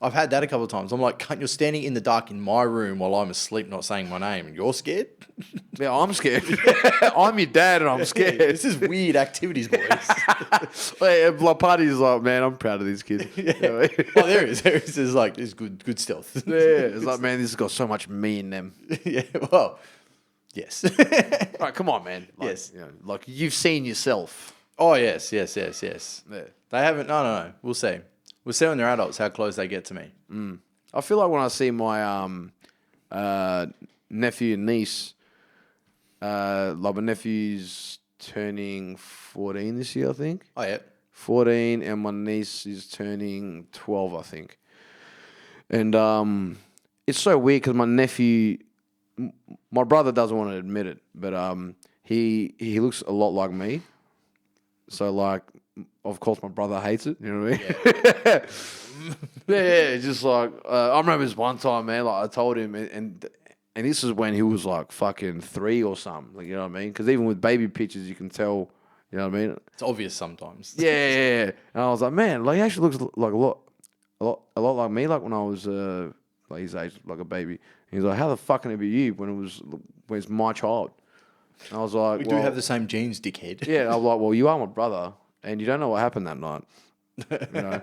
I've had that a couple of times. I'm like, cunt, you're standing in the dark in my room while I'm asleep, not saying my name, and you're scared? Yeah, I'm scared. I'm your dad and I'm scared. This is weird activities, boys. Hey, my party's like, man, I'm proud of these kids. Yeah. You know what I mean? Oh, there is. There's like, there's good stealth. Yeah, it's like, man, this has got so much me in them. Yeah, well, yes. All right, come on, man. Like, Yes. you know, like you've seen yourself. Oh, yes. They haven't, no. We'll see. We'll see when they're adults how close they get to me. I feel like when I see my nephew and niece, like my nephew's turning 14 this year, I think. Oh, yeah. 14, and my niece is turning 12, I think. And it's so weird because my nephew, my brother doesn't want to admit it, but he looks a lot like me. So like, of course, my brother hates it. You know what I mean? Yeah. Just like I remember this one time, man. Like I told him, and this is when he was like fucking 3 or something. Like you know what I mean? Because even with baby pictures, you can tell. You know what I mean? It's obvious sometimes. Yeah. And I was like, man, like he actually looks like a lot like me. Like when I was like his age, like a baby. And he's like, how the fuck can it be you when it's my child? And I was like, We do have the same genes, dickhead. Yeah, I was like, well, you are my brother, and you don't know what happened that night. You know?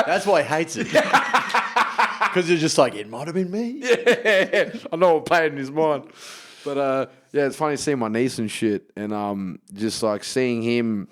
That's why he hates it. Because you're just like, it might have been me. Yeah, I know what played in his mind. But yeah, it's funny seeing my niece and shit, and just like seeing him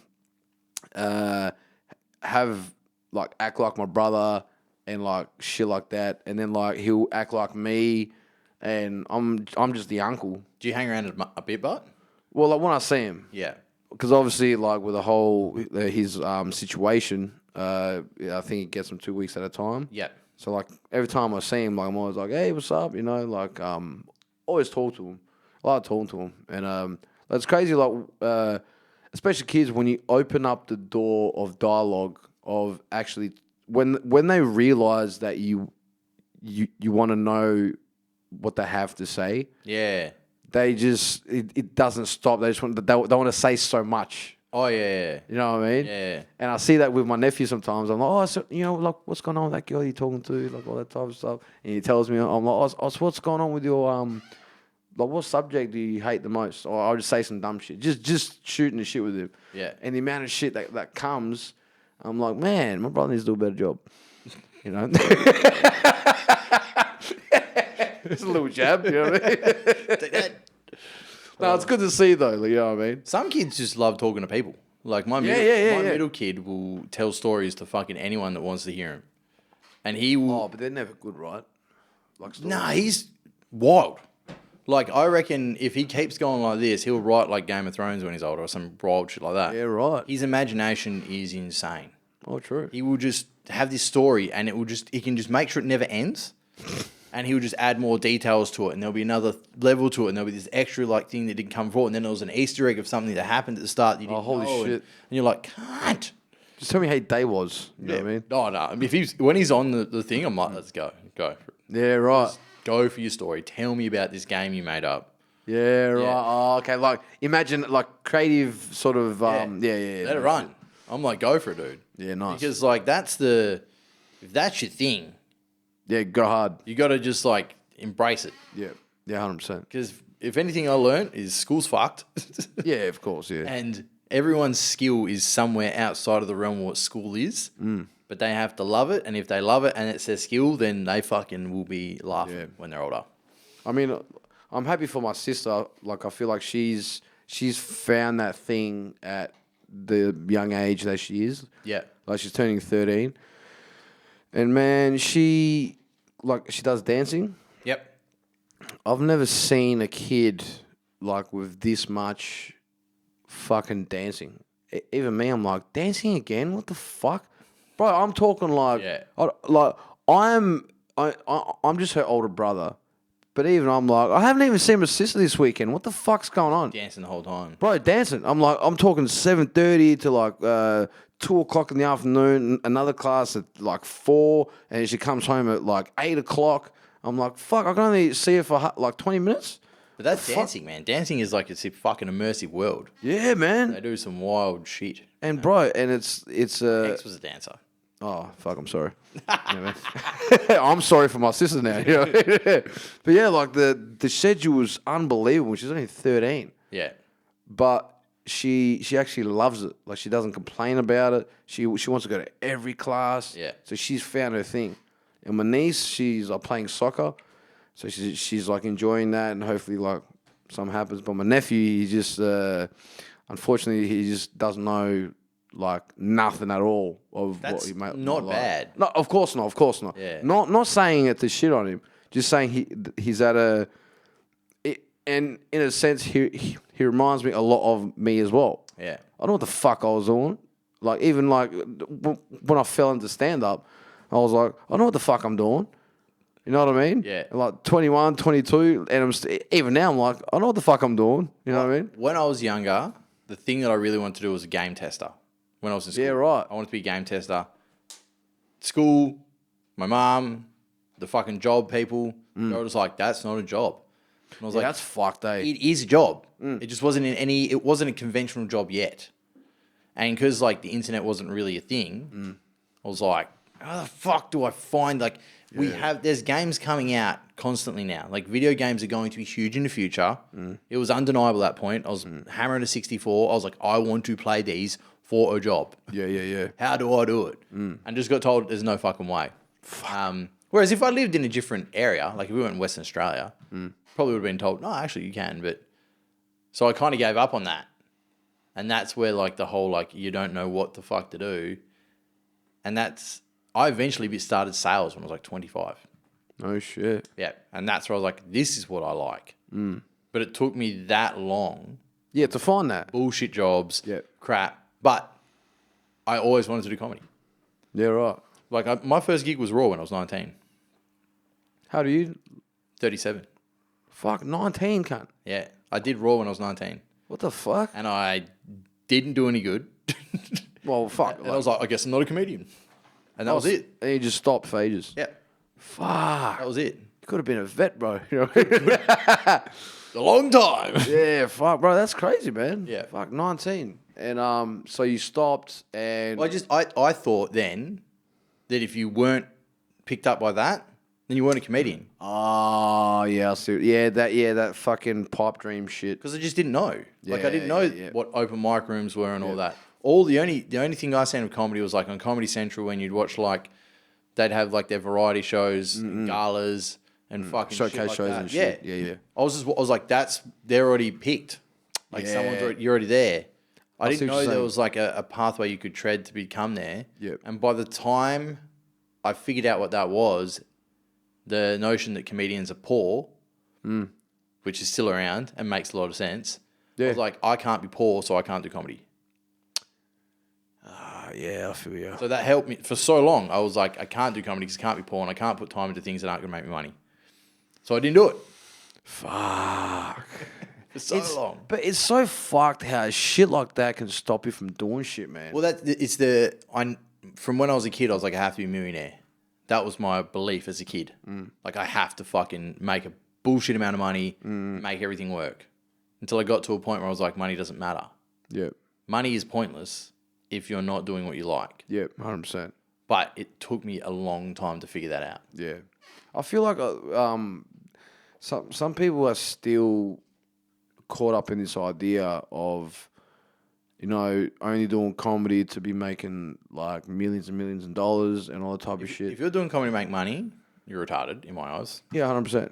have like act like my brother and like shit like that, and then like he'll act like me, and I'm just the uncle. Do you hang around a bit, but? Well, like when I see him, Yeah. because obviously, like with the whole his situation, I think he gets them 2 weeks at a time. Yeah. So like every time I see him, like I'm always like, "Hey, what's up?" You know, like always talk to him. I like talking to him, and it's crazy. Like especially kids, when you open up the door of dialogue of actually when they realize that you want to know what they have to say. Yeah. They just it doesn't stop. They just want they want to say so much. Oh, yeah. You know what I mean? Yeah. And I see that with my nephew sometimes. I'm like, oh, so, you know, like what's going on with that girl you're talking to, like all that type of stuff. And he tells me, I'm like, oh, so what's going on with your like what subject do you hate the most? Or I'll just say some dumb shit, just shooting the shit with him. Yeah. And the amount of shit that comes, I'm like, man, my brother needs to do a better job. You know. It's a little jab, you know what I mean? Take that. No, it's good to see though. Like, you know what I mean? Some kids just love talking to people. Like my middle kid will tell stories to fucking anyone that wants to hear him, and he will. Oh, but they're never good, right? Like, Nah, he's wild. Like I reckon if he keeps going like this, he'll write like Game of Thrones when he's older or some wild shit like that. Yeah, right. His imagination is insane. Oh, true. He will just have this story, and he can just make sure it never ends. And he'll just add more details to it, and there'll be another level to it, and there'll be this extra like thing that didn't come forward, and then there was an Easter egg of something that happened at the start that you didn't holy know, shit. and you're like, can't. Just tell me how your day was. You know what I mean? No. I mean, when he's on the thing, I'm like, let's go. Yeah, right. Go for your story. Tell me about this game you made up. Yeah, right. Oh, okay. Like, imagine like creative sort of. Yeah. Let it run. I'm like, go for it, dude. Yeah, nice. Because like if that's your thing, Yeah, go hard. You got to just like embrace it. Yeah, 100%. Because if anything I learned is school's fucked. Yeah, of course, yeah. And everyone's skill is somewhere outside of the realm of what school is. But they have to love it. And if they love it and it's their skill, then they fucking will be laughing when they're older. I mean, I'm happy for my sister. Like, I feel like she's found that thing at the young age that she is. Yeah. Like, she's turning 13. And, man, she does dancing. Yep. I've never seen a kid, like, with this much fucking dancing. Even me, I'm like, dancing again? What the fuck? Bro, I'm talking like... Yeah. I'm just her older brother. But even I'm like, I haven't even seen my sister this weekend. What the fuck's going on? Dancing the whole time. Bro, dancing. I'm talking 7:30 to like 2 o'clock in the afternoon. Another class at like 4, and she comes home at like 8 o'clock. I'm like, fuck, I can only see her for like 20 minutes. But that's dancing, man. Dancing is like it's a fucking immersive world. Yeah, man. They do some wild shit. And bro, and it's Ex was a dancer. Oh, fuck, I'm sorry. Yeah, man. I'm sorry for my sister now. You know? But yeah, like the schedule was unbelievable. She's only 13. Yeah. But she actually loves it. Like, she doesn't complain about it. She wants to go to every class. Yeah. So she's found her thing. And my niece, she's like playing soccer. So she's like enjoying that, and hopefully like something happens. But my nephew, he just unfortunately he just doesn't know like nothing at all of That's what he might not like. bad. No, of course not. Yeah. Not saying it to shit on him. Just saying he's at and in a sense he reminds me a lot of me as well. Yeah. I don't know what the fuck I was doing. Like, even like when I fell into stand up, I was like, I don't know what the fuck I'm doing. You know what I mean? Yeah. Like 21, 22, and even now I'm like, I know what the fuck I'm doing. You know what I mean? When I was younger, the thing that I really wanted to do was a game tester. When I was in school. Yeah, right. I wanted to be a game tester. School, my mom, the fucking job people, they were just like, that's not a job. And I was like, That's fucked, eh? it is a job. It just wasn't it wasn't a conventional job yet. And because like the internet wasn't really a thing, I was like, how the fuck do I find like there's games coming out constantly now. Like, video games are going to be huge in the future. It was undeniable at that point. I was hammering a 64. I was like, I want to play these for a job. Yeah. How do I do it? And just got told there's no fucking way. Whereas if I lived in a different area, like if we went in Western Australia, probably would have been told, no, actually you can. But so I kind of gave up on that. And that's where like the whole like you don't know what the fuck to do. And I eventually started sales when I was like 25. No shit. Yeah. And that's where I was like, this is what I like. But it took me that long. Yeah, to find that. Bullshit jobs, Yeah. crap. But I always wanted to do comedy. Yeah, right. Like my first gig was Raw when I was 19. How do you? 37. Fuck, 19, cunt. Yeah. I did Raw when I was 19. What the fuck? And I didn't do any good. Well, fuck. And I was like, I guess I'm not a comedian. And that was it. And you just stopped for ages. Yeah. Fuck. That was it. You could have been a vet, bro. You know? A long time. Yeah, fuck, bro. That's crazy, man. Yeah. Fuck, 19. And so you stopped, and I thought then that if you weren't picked up by that, then you weren't a comedian. oh yeah, I see. Yeah, that fucking pipe dream shit. Because I just didn't know. Like I didn't know Yeah. what open mic rooms were and all that. The only thing I seen of comedy was like on Comedy Central when you'd watch like they'd have like their variety shows, and galas, and fucking Showcase shit like shows that. and shit. Yeah. I was like, they're already picked. Like you're already there. I see didn't what you're know there saying. was like a pathway you could tread to become there. Yep. And by the time I figured out what that was, the notion that comedians are poor, which is still around and makes a lot of sense. I was like, I can't be poor, so I can't do comedy. Yeah, I feel you. So that helped me for so long. I was like, I can't do comedy because I can't be poor and I can't put time into things that aren't going to make me money. So I didn't do it. Fuck. For so long. But it's so fucked how shit like that can stop you from doing shit, man. Well, from when I was a kid, I was like, I have to be a millionaire. That was my belief as a kid. Like, I have to fucking make a bullshit amount of money, make everything work. Until I got to a point where I was like, money doesn't matter. Yeah. Money is pointless if you're not doing what you like. Yeah, 100%. But it took me a long time to figure that out. Yeah. I feel like some people are still caught up in this idea of, you know, only doing comedy to be making like millions and millions of dollars and all that type of shit. If you're doing comedy to make money, you're retarded in my eyes. Yeah, 100%.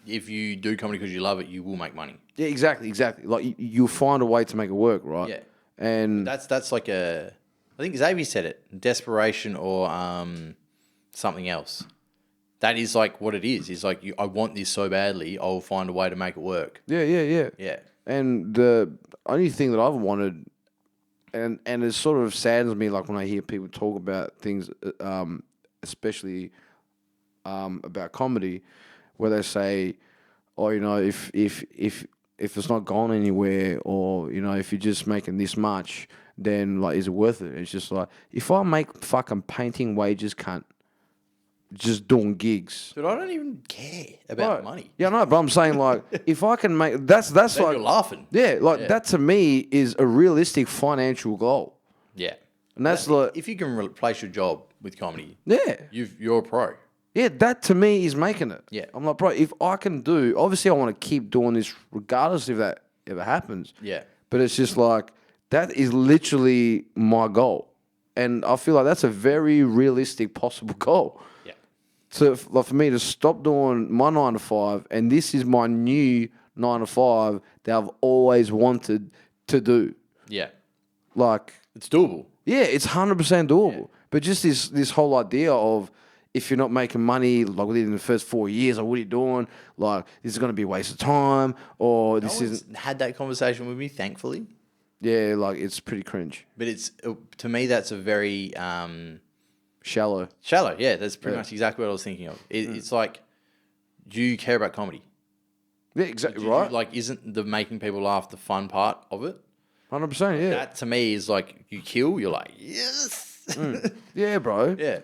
If you do comedy because you love it, you will make money. Yeah, exactly. Like you'll find a way to make it work, right? Yeah. And That's like I think Xavier said it, desperation or something else. That is like what it is. It's like I want this so badly, I'll find a way to make it work. yeah. Yeah. And the only thing that I've wanted, and it sort of saddens me, like when I hear people talk about things, especially about comedy, where they say, "Oh, you know, if it's not gone anywhere, or you know, if you're just making this much, then like, is it worth it?" It's just like, if I make fucking painting wages, cunt, just doing gigs. But I don't even care about money. Yeah, no, but I'm saying like, if I can make that's Then like you're laughing. yeah, like that to me is a realistic financial goal, Yeah. and that's like If you can replace your job with comedy, yeah, you're a pro. yeah, that to me is making it. Yeah. I'm like, bro, if I can do, obviously I want to keep doing this regardless if that ever happens. Yeah. But it's just like that is literally my goal, and I feel like that's a very realistic possible goal. Yeah. So like for me to stop doing my 9 to 5, and this is my new 9 to 5 that I've always wanted to do. Yeah. Like, It's doable. yeah, it's 100% doable. But just this whole idea of if you're not making money like within the first 4 years, like what are you doing? Like this is going to be a waste of time, or this isn't. Had that conversation with me, thankfully. Yeah, like it's pretty cringe, But it's to me that's a very shallow. shallow. Yeah, that's pretty much exactly what I was thinking of. It's like, do you care about comedy? Yeah, exactly Do right. like, isn't the making people laugh the fun part of it? 100%. Yeah, That to me is like, you kill, you're like, yes. yeah, bro. Yeah.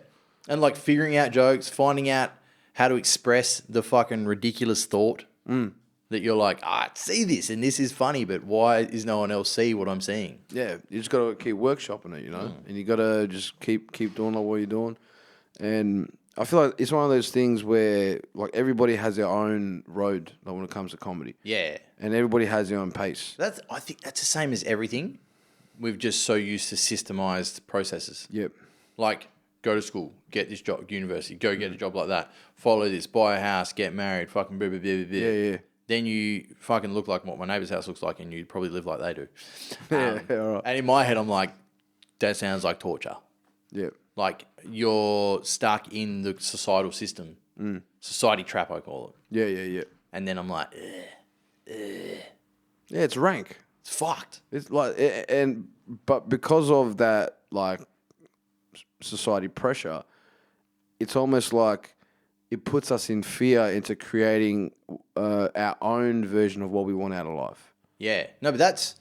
And like figuring out jokes, finding out how to express the fucking ridiculous thought that you're like, I see this and this is funny, but why is no one else see what I'm seeing? Yeah, you just got to keep workshopping it, you know, and you got to just keep doing like what you're doing. And I feel like it's one of those things where like everybody has their own road, like when it comes to comedy, Yeah. and everybody has their own pace. I think that's the same as everything. We've just so used to systemized processes. Yep. Like, go to school, get this job, university, go get a job like that, follow this, buy a house, get married, fucking blah, blah, blah, blah, blah. Yeah. Then you fucking look like what my neighbour's house looks like, and you probably live like they do. Yeah, all right. And in my head, I'm like, that sounds like torture. Yep. Like, you're stuck in the societal system. Society trap, I call it. Yeah. And then I'm like, Yeah, it's rank. it's fucked. It's like, but because of that, like, society pressure, it's almost like it puts us in fear into creating our own version of what we want out of life. Yeah. No, but that's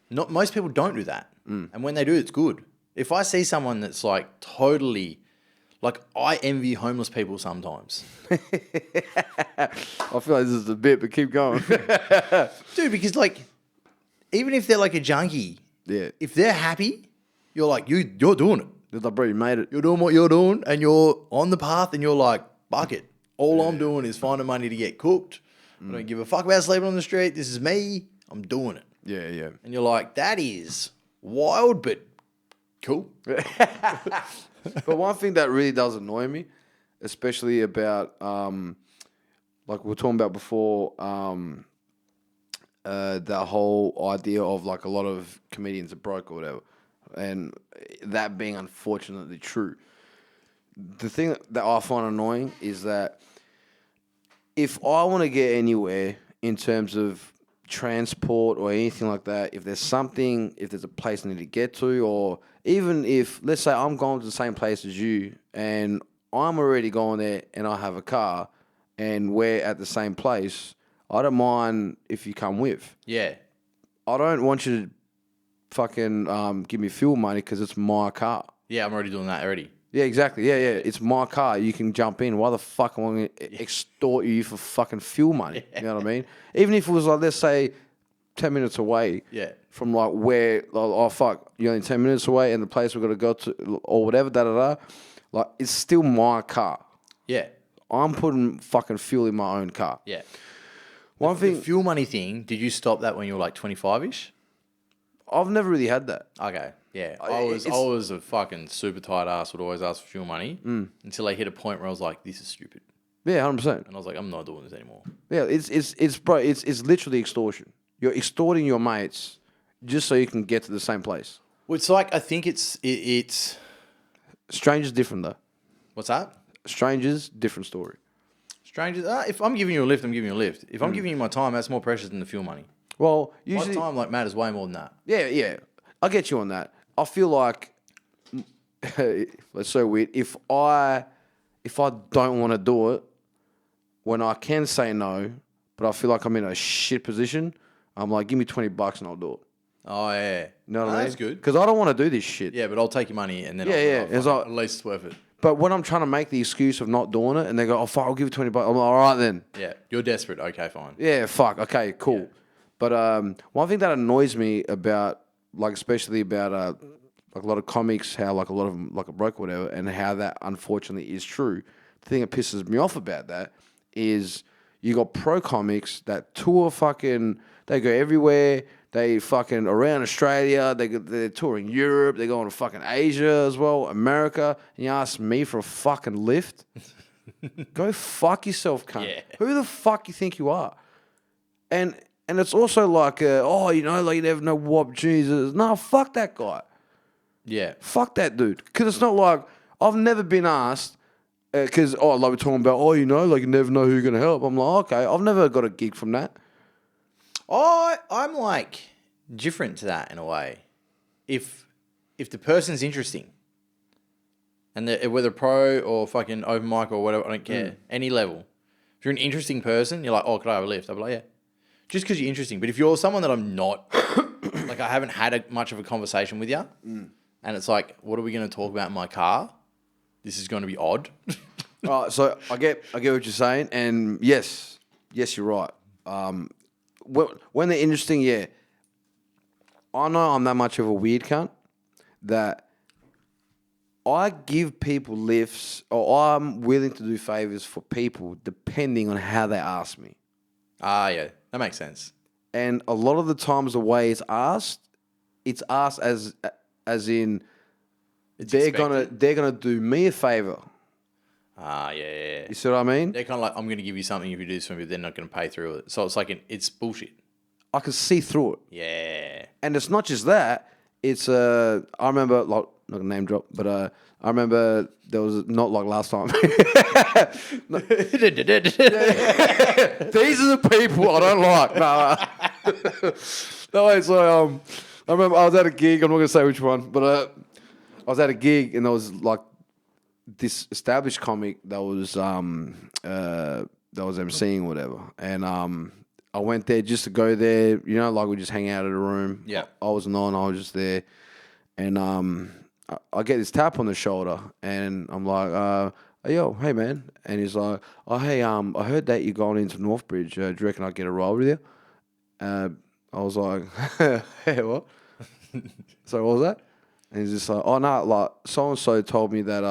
not, most people don't do that. And when they do, it's good. If I see someone that's like totally, like, I envy homeless people sometimes. I feel like this is a bit, but keep going. Dude, because like, even if they're like a junkie, Yeah. if they're happy, you're like, you're doing it. It's like, bro, you made it. You're doing what you're doing and you're on the path and you're like, fuck it. All I'm doing is finding money to get cooked. I don't give a fuck about sleeping on the street. This is me. I'm doing it. Yeah. And you're like, that is wild, but cool. But one thing that really does annoy me, especially about, like we were talking about before, that whole idea of like a lot of comedians are broke or whatever, and that being unfortunately true. The thing that I find annoying is that if I want to get anywhere in terms of transport or anything like that, if there's a place I need to get to, or even if, let's say I'm going to the same place as you and I'm already going there and I have a car and we're at the same place, I don't mind if you come with. Yeah. I don't want you to fucking give me fuel money because it's my car. Yeah, I'm already doing that already. Yeah, exactly. Yeah. It's my car. You can jump in. Why the fuck am I going to extort you for fucking fuel money? You know what I mean? Even if it was like, let's say, 10 minutes away Yeah. from like where, like, oh fuck, you're only 10 minutes away and the place we're going to go to or whatever, like, it's still my car. Yeah. I'm putting fucking fuel in my own car. Yeah. One The thing, fuel money thing, did you stop that when you were like 25-ish? I've never really had that. Okay, yeah. I- I it's- was a fucking super tight ass, would always ask for fuel money until I hit a point where I was like, this is stupid. Yeah, 100%. And I was like, I'm not doing this anymore. Yeah, it's literally extortion. You're extorting your mates just so you can get to the same place. Well, it's like, I think it's Strangers different though. what's that? Strangers, different story. Strangers, if I'm giving you a lift, I'm giving you a lift. If I'm giving you my time, that's more precious than the fuel money. Well, usually, My time like matters way more than that. yeah, I get you on that. I feel like it's so weird. If I don't want to do it, when I can say no, but I feel like I'm in a shit position, I'm like, give me $20 and I'll do it. Oh yeah, You know what I mean? That's good. Because I don't want to do this shit. Yeah, but I'll take your money and then Yeah. It's like- at least it's worth it. But when I'm trying to make the excuse of not doing it, and they go, "Oh fuck, I'll give you $20," I'm like, "All right then." Yeah, you're desperate. Okay, fine. Yeah, fuck. Okay, cool. But one thing that annoys me about, like, especially about like a lot of comics, how like a lot of them like a broke or whatever, and how that unfortunately is true. The thing that pisses me off about that is you got pro comics that tour fucking. They go everywhere. They fucking around Australia. They're touring Europe. They're going to fucking Asia as well, America. And you ask me for a fucking lift? Go fuck yourself, cunt. Yeah. Who the fuck you think you are? And it's also like, like you never know what opportunities. No, fuck that guy. Yeah, Fuck that dude. Because it's not like I've never been asked. Because like we're talking about, like you never know who you're gonna help. I'm like, okay, I've never got a gig from that. I'm like different to that in a way. If the person's interesting, and whether pro or fucking open mic or whatever, I don't care, any level. If you're an interesting person, you're like, oh, could I have a lift? I'll be like, yeah, just because you're interesting. But if you're someone that I'm not, like I haven't had much of a conversation with you, and it's like, what are we going to talk about in my car? This is going to be odd. So I get what you're saying, and yes, you're right. When they're interesting, yeah. I know I'm that much of a weird cunt that I give people lifts, or I'm willing to do favors for people depending on how they ask me. Yeah, that makes sense. And a lot of the times, the way it's asked as in they're gonna do me a favor. Yeah. You see what I mean? They're kind of like, I'm going to give you something if you do this for me, but they're not going to pay through it. So it's like, it's bullshit. I can see through it. Yeah. And it's not just that. It's I remember, like, not gonna name drop, but I remember there was not like last time. These are the people I don't like. No, it's like I remember I was at a gig. I'm not gonna say which one, but I was at a gig and there was like this established comic that was emceeing or whatever, and I went there just to go there, like we just hang out at a room. Yeah. I wasn't on, I was just there. And I get this tap on the shoulder and I'm like, yo, hey man. And he's like, oh hey, I heard that you're going into Northbridge. Do you reckon I'd get a ride with you? I was like, hey, what? So what was that? And he's just like, oh no, like so-and-so told me that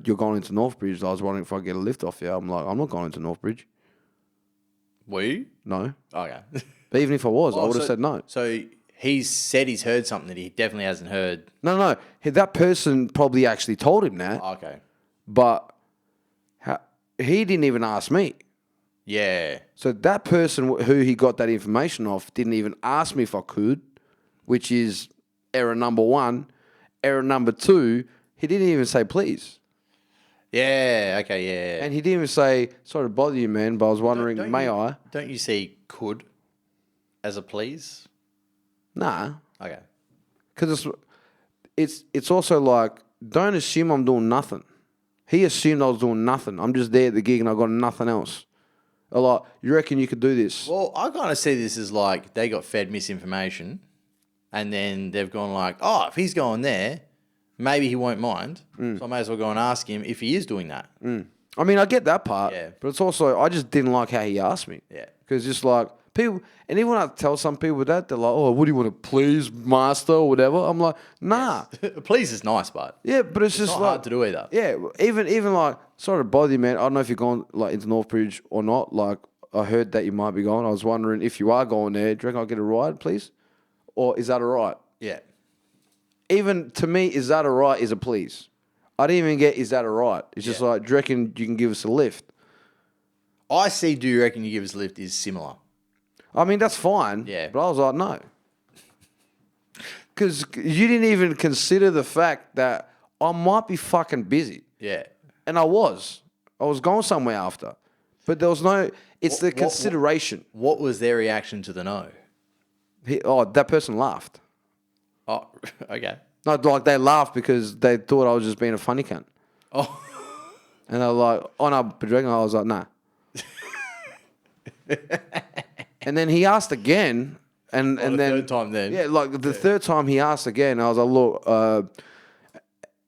you're going into Northbridge. I was wondering if I get a lift off you. I'm like, I'm not going into Northbridge. Were you? No. Okay. But even if I was, I would have said no. So he's said he's heard something that he definitely hasn't heard. No. That person probably actually told him that, Okay. but he didn't even ask me. Yeah. So that person who he got that information off didn't even ask me if I could, which is error number one. Error number two, he didn't even say please. Yeah. Okay. Yeah. And he didn't even say, sorry to bother you, man, but I was wondering, I? Don't you see could as a please? Nah. Okay. Because it's also like, don't assume I'm doing nothing. He assumed I was doing nothing. I'm just there at the gig and I got nothing else. A lot. You reckon you could do this? Well, I kind of see this as like they got fed misinformation, and then they've gone like, oh, if he's going there, maybe he won't mind. So I may as well go and ask him if he is doing that. I mean, I get that part. Yeah. But it's also, I just didn't like how he asked me. Yeah. Because just like, People, and even when I tell some people that, they're like, "Oh, what do you want to please, master, or whatever?" I'm like, "Nah." Please is nice, but Yeah, but it's just not like hard to do either. Yeah, even like sorry to bother you, man. I don't know if you're going like into Northbridge or not. Like I heard that you might be going. I was wondering if you are going there. Do you reckon I'll get a ride, please? Or is that all right? Yeah. Even to me, is that all right? Is a please. I didn't even get is that all right. It's just like, do you reckon you can give us a lift? I see. Do you reckon you give us a lift is similar? I mean, that's fine. Yeah. But I was like, no. Because you didn't even consider the fact that I might be fucking busy. Yeah. And I was. I was going somewhere after. But there was no, it's the consideration. What was their reaction to the no? That person laughed. Oh, okay. Not like they laughed because they thought I was just being a funny cunt. Oh. And they were like, oh no, but I was like, nah. And then he asked again. And then third time then. Yeah, like the third time he asked again, I was like, look,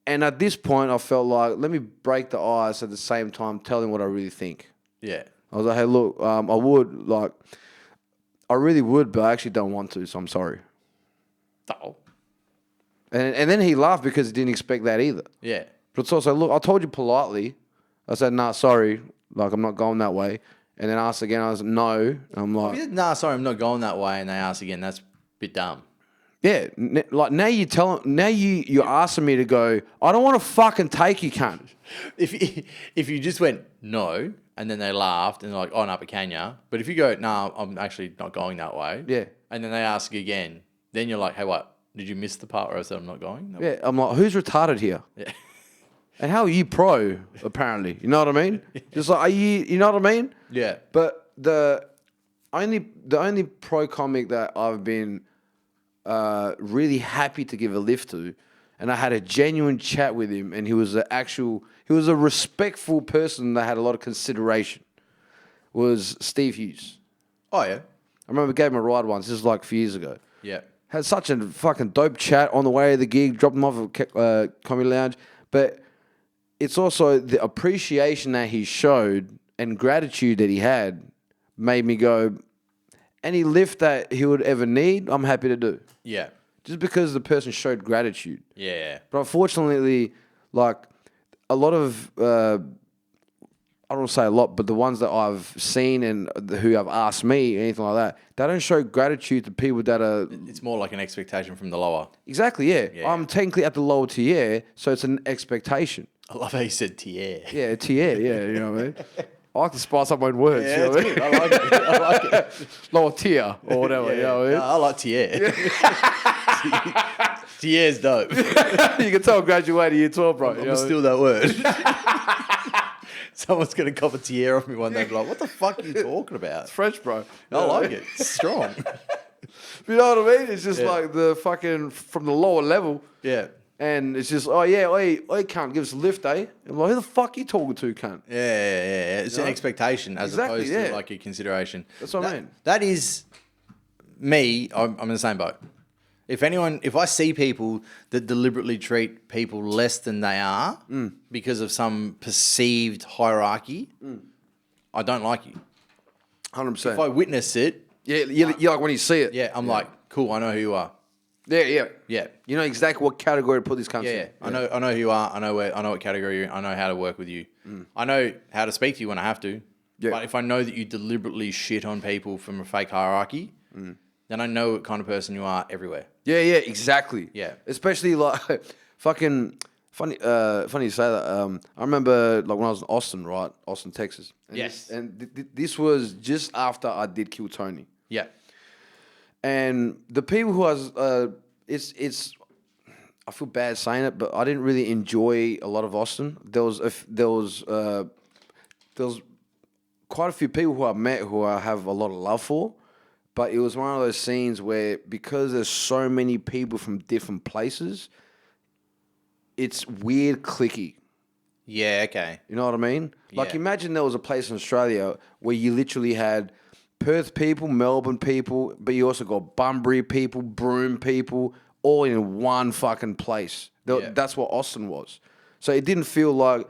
and at this point I felt like, let me break the ice at the same time, tell him what I really think. Yeah. I was like, hey, look, I really would, but I actually don't want to, so I'm sorry. Oh. And then he laughed because he didn't expect that either. Yeah. But it's also, look, I told you politely. I said, nah, sorry, like I'm not going that way. And then asked again, I was like, no. I'm like, Nah, sorry, I'm not going that way. And they ask again, that's a bit dumb. yeah, like now you're asking me to go, I don't want to fucking take you, cunt. If you just went no, and then they laughed and they're like, oh, no, but can ya? But if you go, nah, I'm actually not going that way. Yeah. And then they ask again, then you're like, hey, what? Did you miss the part where I said I'm not going? No. Yeah, I'm like, who's retarded here? Yeah. And how are you pro, apparently? You know what I mean? Just like, are you know what I mean? Yeah. But the only pro comic that I've been really happy to give a lift to, and I had a genuine chat with him, and he was a respectful person that had a lot of consideration, was Steve Hughes. Oh, yeah. I remember I gave him a ride once. This was like a few years ago. Yeah. Had such a fucking dope chat on the way to the gig, dropped him off at Comedy Lounge. But it's also the appreciation that he showed and gratitude that he had made me go, any lift that he would ever need, I'm happy to do. Yeah. Just because the person showed gratitude. Yeah. But unfortunately, like a lot of, I don't want to say a lot, but the ones that I've seen and who have asked me, anything like that, they don't show gratitude to people that are... It's more like an expectation from the lower. Exactly, yeah. Yeah. I'm technically at the lower tier, so it's an expectation. I love how you said tier. Yeah, tier, yeah, you know what I mean? I like to spice up my own words. Yeah, you know it's what I mean? good. I like it. I like it. Lower tier or whatever, you know what I mean? No, I like tier. Tier's dope. You can tell I graduated year 12, bro. I'm gonna steal that word. Someone's gonna cop a tier off me one day and be like, what the fuck are you talking about? French, bro. I like it. It's strong. You know what I mean? It's just like the fucking, from the lower level. Yeah. And it's just, oh yeah, I can't give us a lift, eh? I'm like, who the fuck are you talking to, cunt? Yeah. It's an expectation as opposed to like a consideration. That's what I mean. That is me. I'm in the same boat. If I see people that deliberately treat people less than they are because of some perceived hierarchy, I don't like you. 100%. If I witness it, you like when you see it. I'm like, cool, I know who you are. Yeah. Yeah. You know exactly what category to put these cunts Yeah. in. I know who you are. I know what category you're in. I know how to work with you. I know how to speak to you when I have to. Yeah. But if I know that you deliberately shit on people from a fake hierarchy, then I know what kind of person you are everywhere. Yeah, exactly. Yeah. Especially like fucking funny you say that. I remember like when I was in Austin, right? Austin, Texas. And Yes. This was just after I did Kill Tony. Yeah. And the people who I was, it's, I feel bad saying it, but I didn't really enjoy a lot of Austin. There was quite a few people who I met who I have a lot of love for, but it was one of those scenes where because there's so many people from different places, it's weird cliquey. Yeah, okay. You know what I mean? Like Yeah. imagine there was a place in Australia where you literally had Perth people, Melbourne people, but you also got Bunbury people, Broome people, all in one fucking place. Yeah. That's what Austin was. So it didn't feel like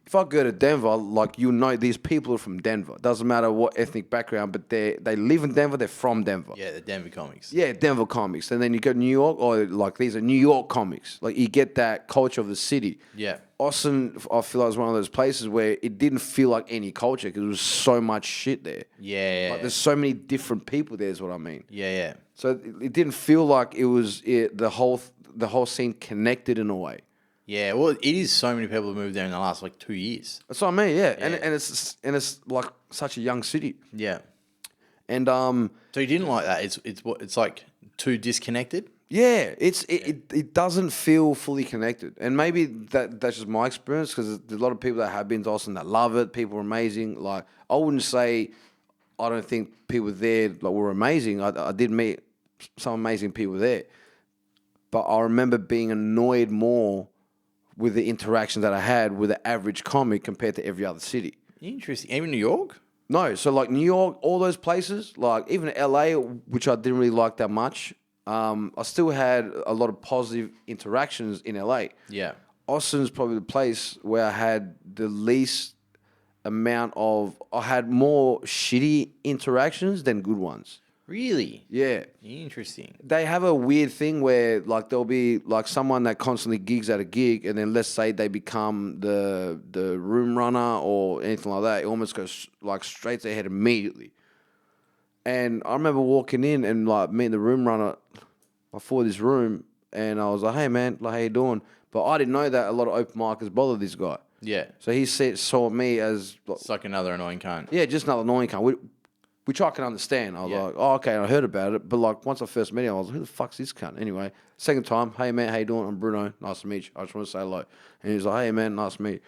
if I go to Denver, like you know, these people are from Denver. Doesn't matter what ethnic background, but they live in Denver. They're from Denver. Yeah, the Denver comics. Yeah, Denver comics. And then you go to New York, or like these are New York comics. Like you get that culture of the city. Yeah. Austin, I feel like was one of those places where it didn't feel like any culture because there was so much shit there. Yeah. Like there's so many different people there is what I mean. Yeah. So it didn't feel like it was the whole scene connected in a way. Yeah, well, it is so many people have moved there in the last like 2 years. That's what I mean, yeah. And it's like such a young city. Yeah. And So you didn't like that? It's like too disconnected. yeah, it doesn't feel fully connected, and maybe that's just my experience because there's a lot of people that have been to Austin that love it. People are amazing. Like I wouldn't say I don't think people there like were amazing. I did meet some amazing people there, but I remember being annoyed more with the interactions that I had with the average comic compared to every other city. Interesting. Even New York? No, so like New York, all those places, like even LA, which I didn't really like that much. I still had a lot of positive interactions in LA. Yeah. Austin's probably the place where I had the least amount of. I had more shitty interactions than good ones. Really? Yeah. Interesting. They have a weird thing where like there'll be like someone that constantly gigs at a gig, and then let's say they become the room runner or anything like that. It almost goes like straight to their head immediately. And I remember walking in and like meeting the room runner before this room, and I was like, "Hey man, like how you doing?" But I didn't know that a lot of open micers bother this guy. Yeah. So he saw me as like, It's like another annoying cunt. yeah, just another annoying cunt, which I can understand. I was like, "Oh, okay," and I heard about it. But like once I first met him, I was like, "Who the fuck's this cunt?" Anyway, second time, "Hey man, how you doing? I'm Bruno. Nice to meet you. I just want to say hello." And he was like, "Hey man, nice to meet you."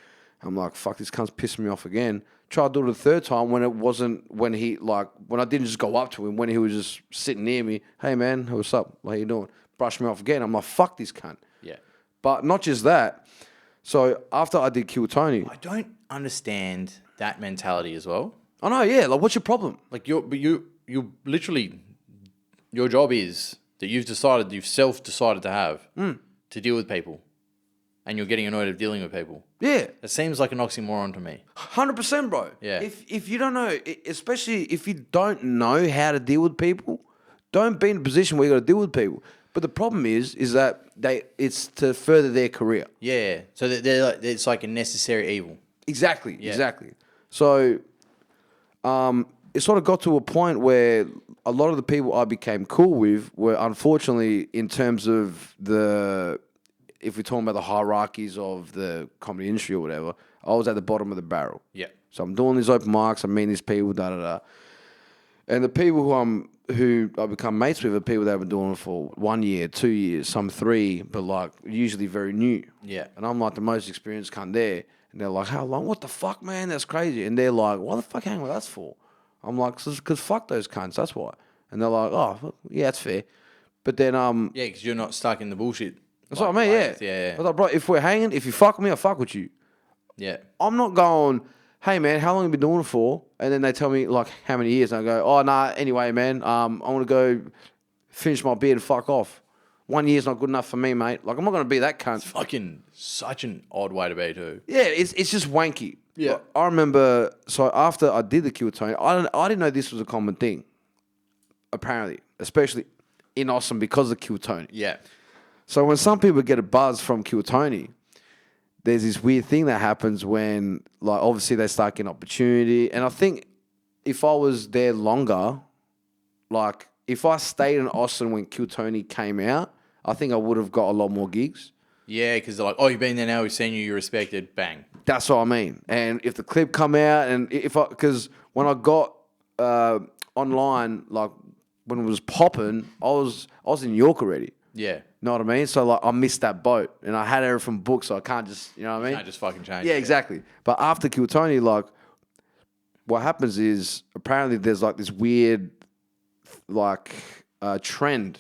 I'm like, "Fuck, this cunt's pissing me off again." Tried to do it the third time when when I didn't just go up to him, when he was just sitting near me. "Hey man, what's up? How you doing?" Brush me off again. I'm like, "Fuck this cunt." Yeah. But not just that. So after I did Kill Tony, I don't understand that mentality as well. I know, yeah. Like, what's your problem? Like you literally, your job is that you've self-decided to have to deal with people, and you're getting annoyed of dealing with people. Yeah, It seems like an oxymoron to me. 100%, bro. Yeah. If you don't know, especially if you don't know how to deal with people, don't be in a position where you got to deal with people. But the problem is that it's to further their career. Yeah. So it's like a necessary evil. Exactly. So, it sort of got to a point where a lot of the people I became cool with were unfortunately, in terms of if we're talking about the hierarchies of the comedy industry or whatever, I was at the bottom of the barrel. Yeah. So I'm doing these open mics, I'm meeting these people, and the people who I become mates with are people that have been doing it for 1 year, 2 years, some 3, but like usually very new. Yeah. And I'm like the most experienced cunt there. And they're like, "How long? What the fuck, man? That's crazy." And they're like, "What the fuck hang with us for?" I'm like, "Because fuck those cunts, that's why." And they're like, "Oh, yeah, that's fair." But then, Yeah, because you're not stuck in the bullshit. that's what I mean, yeah. Yeah. I was like, "Bro, if we're hanging, if you fuck with me, I fuck with you." Yeah. I'm not going, "Hey man, how long have you been doing it for?" And then they tell me like how many years, and I go, "Oh nah, anyway, man, I want to go finish my beer and fuck off. 1 year's not good enough for me, mate." Like I'm not gonna be that cunt. It's fucking such an odd way to be too. Yeah, it's just wanky. Yeah. Like, I remember. So after I did the Kill Tony, I didn't know this was a common thing. Apparently, especially in Austin because of Kill Tony. Yeah. So when some people get a buzz from Kill Tony, there's this weird thing that happens when, like, obviously they start getting opportunity. And I think if I was there longer, like, if I stayed in Austin when Kill Tony came out, I think I would have got a lot more gigs. Yeah, because they're like, "Oh, you've been there now. We've seen you. You're respected." Bang. That's what I mean. And if the clip come out, and because when I got online, like when it was popping, I was in New York already. Yeah. Know what I mean? So like I missed that boat, and I had everything booked, so I can't just, you know what I mean? Can't just fucking change. Yeah, it. exactly. But after Kill Tony, like, what happens is apparently there's like this weird, like, trend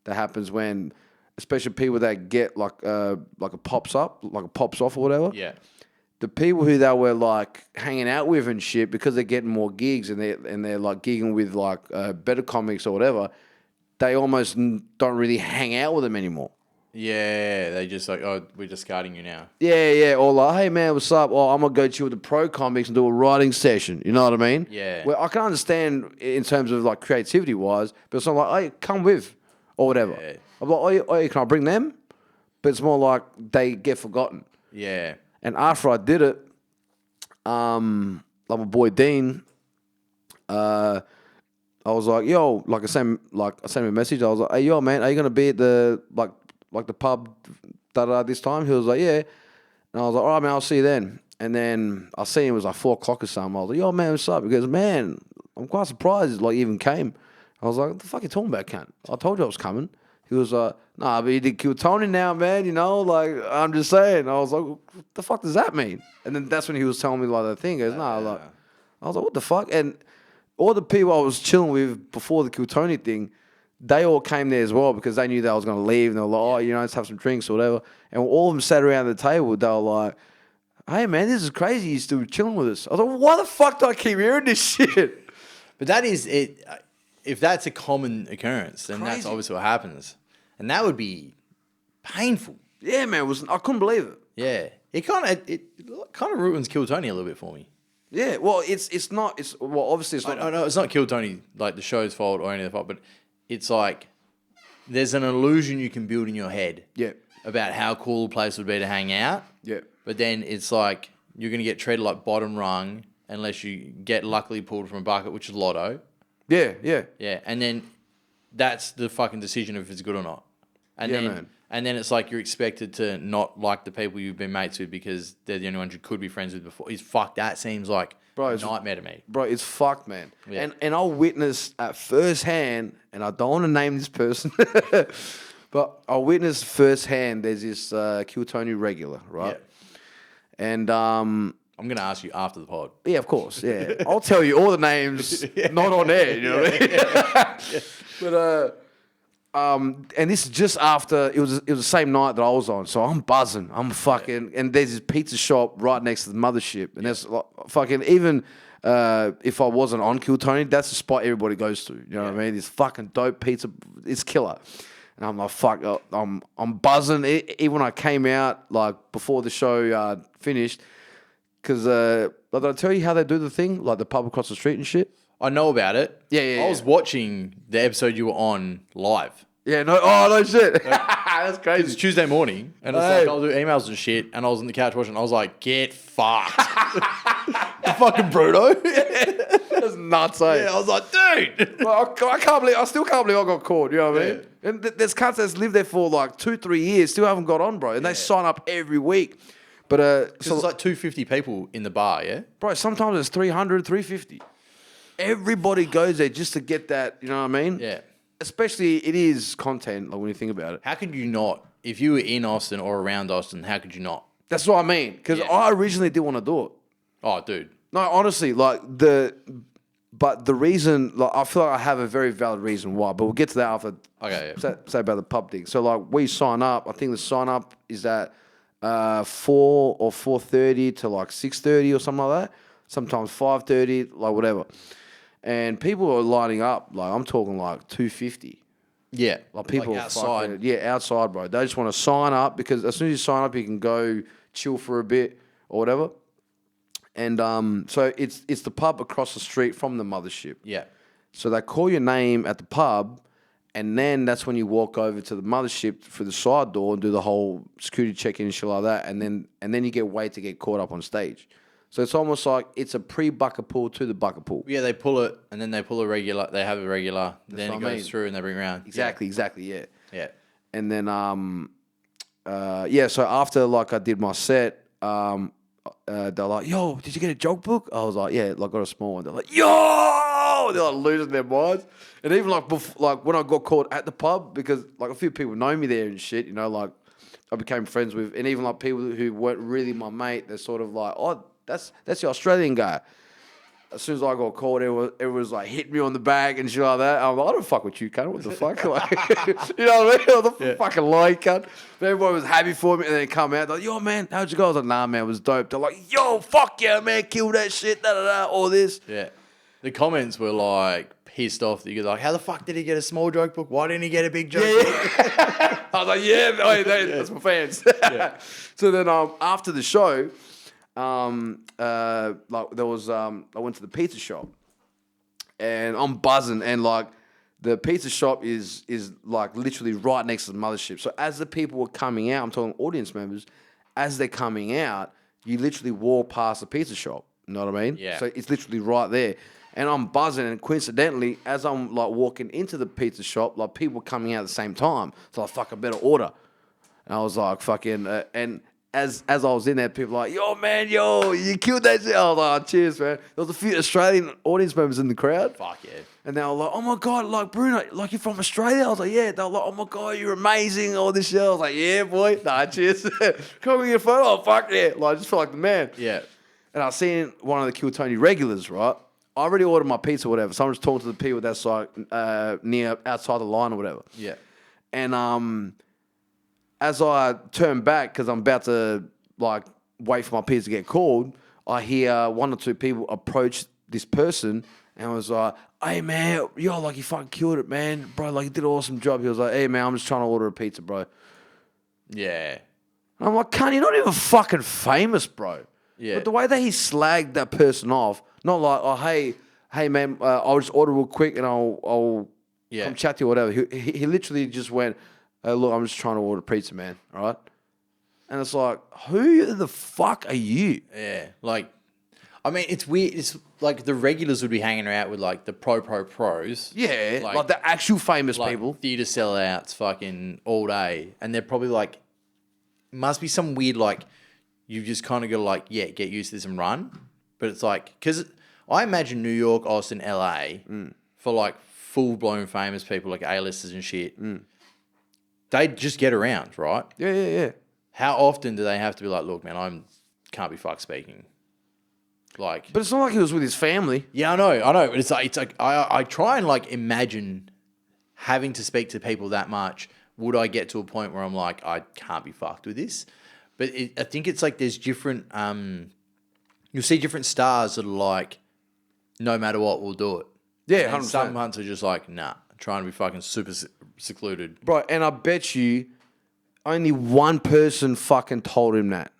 that happens when, especially people that get like a pops up, like a pops off or whatever. Yeah. The people who they were like hanging out with and shit, because they're getting more gigs and they're like gigging with like better comics or whatever, they almost don't really hang out with them anymore. Yeah, they just like, oh, we're discarding you now. Yeah. Or like, hey, man, what's up? Oh, I'm going to go chill with the pro comics and do a writing session. You know what I mean? Yeah. Well, I can understand in terms of like creativity-wise, but it's not like, hey, come with or whatever. Yeah. I'm like, oh, can I bring them? But it's more like they get forgotten. Yeah. And after I did it, like my boy Dean, I was like, yo, like I sent him a message. I was like, hey, yo, man, are you gonna be at the like the pub this time? He was like, yeah. And I was like, all right, man, I'll see you then. And then I see him, it was like 4 o'clock or something. I was like, yo, man, what's up? He goes, man, I'm quite surprised like you even came. I was like, what the fuck are you talking about, cunt? I told you I was coming. He was like, nah, but you did kill Tony now, man, you know, like, I'm just saying. I was like, what the fuck does that mean? And then that's when he was telling me like the thing. He goes, nah, like, I was like, what the fuck? And all the people I was chilling with before the Kill Tony thing, they all came there as well because they knew that I was going to leave. And they were like, oh, you know, let's have some drinks or whatever. And all of them sat around the table. They were like, hey, man, this is crazy. You're still chilling with us. I was like, why the fuck do I keep hearing this shit? But that is it. If that's a common occurrence, then that's Crazy. obviously what happens. And that would be painful. Yeah, man, I couldn't believe it. Yeah. It kind of ruins Kill Tony a little bit for me. Yeah, well, it's not. It's well, obviously, it's not. No, it's not Kill Tony, like the show's fault or any of the fault, but it's like there's an illusion you can build in your head Yeah, about how cool a place would be to hang out. yeah, But then it's like you're going to get treated like bottom rung unless you get luckily pulled from a bucket, which is lotto. yeah. Yeah, and then that's the fucking decision if it's good or not. And Yeah, then man. and then it's like you're expected to not like the people you've been mates with because they're the only ones you could be friends with before. That seems like a nightmare to me. Bro, it's fucked, man. Yeah. And I witnessed at firsthand, and I don't want to name this person, but I witnessed firsthand. There's this Kill Tony regular, right? Yeah. And I'm gonna ask you after the pod. yeah, of course, yeah. I'll tell you all the names, not on air. You know what I mean? But and this is just after it was the same night that I was on, so I'm buzzing. I'm fucking, and there's this pizza shop right next to the mothership, and there's like, fucking even if I wasn't on Kill Tony, that's the spot everybody goes to. You know what I mean? This fucking dope pizza, it's killer. And I'm like, fuck, I'm buzzing. Even when I came out, like before the show finished, because did I tell you how they do the thing, like the pub across the street and shit? I know about it. Yeah. I was watching the episode you were on live. Yeah, no shit. That's crazy. It's Tuesday morning, and it's like I'll do emails and shit, and I was on the couch watching. I was like, "Get fucked, the fucking Bruno." That's nuts, eh? Yeah, I was like, "Dude." Well, I still can't believe I got caught. You know what I mean? And there's cunts that's lived there for like 2-3 years, still haven't got on, bro. And they sign up every week. But So it's like 250 people in the bar, yeah. bro, sometimes it's 300, 350. Everybody goes there just to get that. You know what I mean? Yeah. Especially it is content. Like when you think about it, How could you not? If you were in Austin or around Austin, how could you not? that's what I mean. Because Yeah. I originally did want to do it. Oh, dude. No, honestly, but the reason, like, I feel like I have a very valid reason why, but we'll get to that after. Okay. Yeah. Say about the pub thing. So, like, we sign up. I think the sign up is at 4 or 4:30 to like 6:30 or something like that. Sometimes 5:30, like whatever. And people are lining up. Like, I'm talking like 250. Yeah. Like people Like outside. outside, bro. They just want to sign up because as soon as you sign up, you can go chill for a bit or whatever. And so it's the pub across the street from the mothership. Yeah. So they call your name at the pub, and then that's when you walk over to the mothership through the side door and do the whole security check-in and shit like that, and then you get wait to get caught up on stage. So it's almost like it's a pre-bucket pool to the bucket pool. Yeah, they pull it, and then they pull a regular. They have a regular. Then it what I goes mean. through, and they bring it around. Exactly, yeah. Yeah. And then so after like I did my set, they're like, yo, did you get a joke book? I was like, yeah, like got a small one. They're like, yo, they're like losing their minds. And even like like when I got caught at the pub, because like a few people know me there and shit, you know, like I became friends with, and even like people who weren't really my mate, they're sort of like, oh, that's the Australian guy. As soon as I got caught, it was like hitting me on the back and shit like that. I'm like, I don't fuck with you, cunt. What the fuck? Like, you know what I mean? What the fucking lie, cunt. But everybody was happy for me, and then they come out, they're like, yo, man, how'd you go? I was like, nah, man, it was dope. They're like, yo, fuck yeah, man, kill that shit, da-da-da, all this. Yeah. The comments were like pissed off that you're like, how the fuck did he get a small joke book? Why didn't he get a big joke book? I was like, that's my fans. So then after the show, like there was I went to the pizza shop, and I'm buzzing, and like the pizza shop is like literally right next to the mothership. So as the people were coming out, I'm talking audience members, as they're coming out, you literally walk past the pizza shop. You know what I mean? Yeah. So it's literally right there. And I'm buzzing, and coincidentally, as I'm like walking into the pizza shop, like people coming out at the same time. So I fuck, I better order. And I was like, fucking, and as I was in there, people were like, yo, man, you killed that shit. I was like, oh, cheers, man. There was a few Australian audience members in the crowd. Fuck yeah. And they were like, oh my God, like Bruno, like you're from Australia? I was like, yeah. They were like, oh my God, you're amazing, all this shit. I was like, yeah, boy. Nah, cheers. Come with your photo. Oh, fuck yeah. Like, I just feel like the man. Yeah. And I seen one of the Kill Tony regulars, right? I already ordered my pizza or whatever. So I'm just talking to the people that's like near outside the line or whatever. Yeah. And as I turn back, because I'm about to like wait for my pizza to get called, I hear one or two people approach this person and was like, hey man, yo, like you fucking killed it, man. Bro, like you did an awesome job. He was like, hey man, I'm just trying to order a pizza, bro. Yeah. And I'm like, cunt, you're not even fucking famous, bro. Yeah. But the way that he slagged that person off, not like, oh, hey man, I'll just order real quick and I'll come chat to you or whatever. He literally just went, look, I'm just trying to order pizza, man. All right? And it's like, who the fuck are you? Yeah. Like, I mean, it's weird. It's like the regulars would be hanging out with like the pros. Yeah, like the actual famous like people. Theatre sellouts fucking all day. And they're probably like, must be some weird, like, you've just kind of got to like, get used to this and run. But it's like, because I imagine New York, Austin, LA, for like full-blown famous people like A-listers and shit, they just get around, right? Yeah. How often do they have to be like, look, man, I can't be fucked speaking? Like, But it's not like he was with his family. yeah, I know. But it's like I try and like imagine having to speak to people that much. Would I get to a point where I'm like, I can't be fucked with this? But I think it's like there's different. You'll see different stars that are like, no matter what, we'll do it. Yeah, And 100%. some hunts are just like, nah, trying to be fucking super secluded. Bro, and I bet you only one person fucking told him that.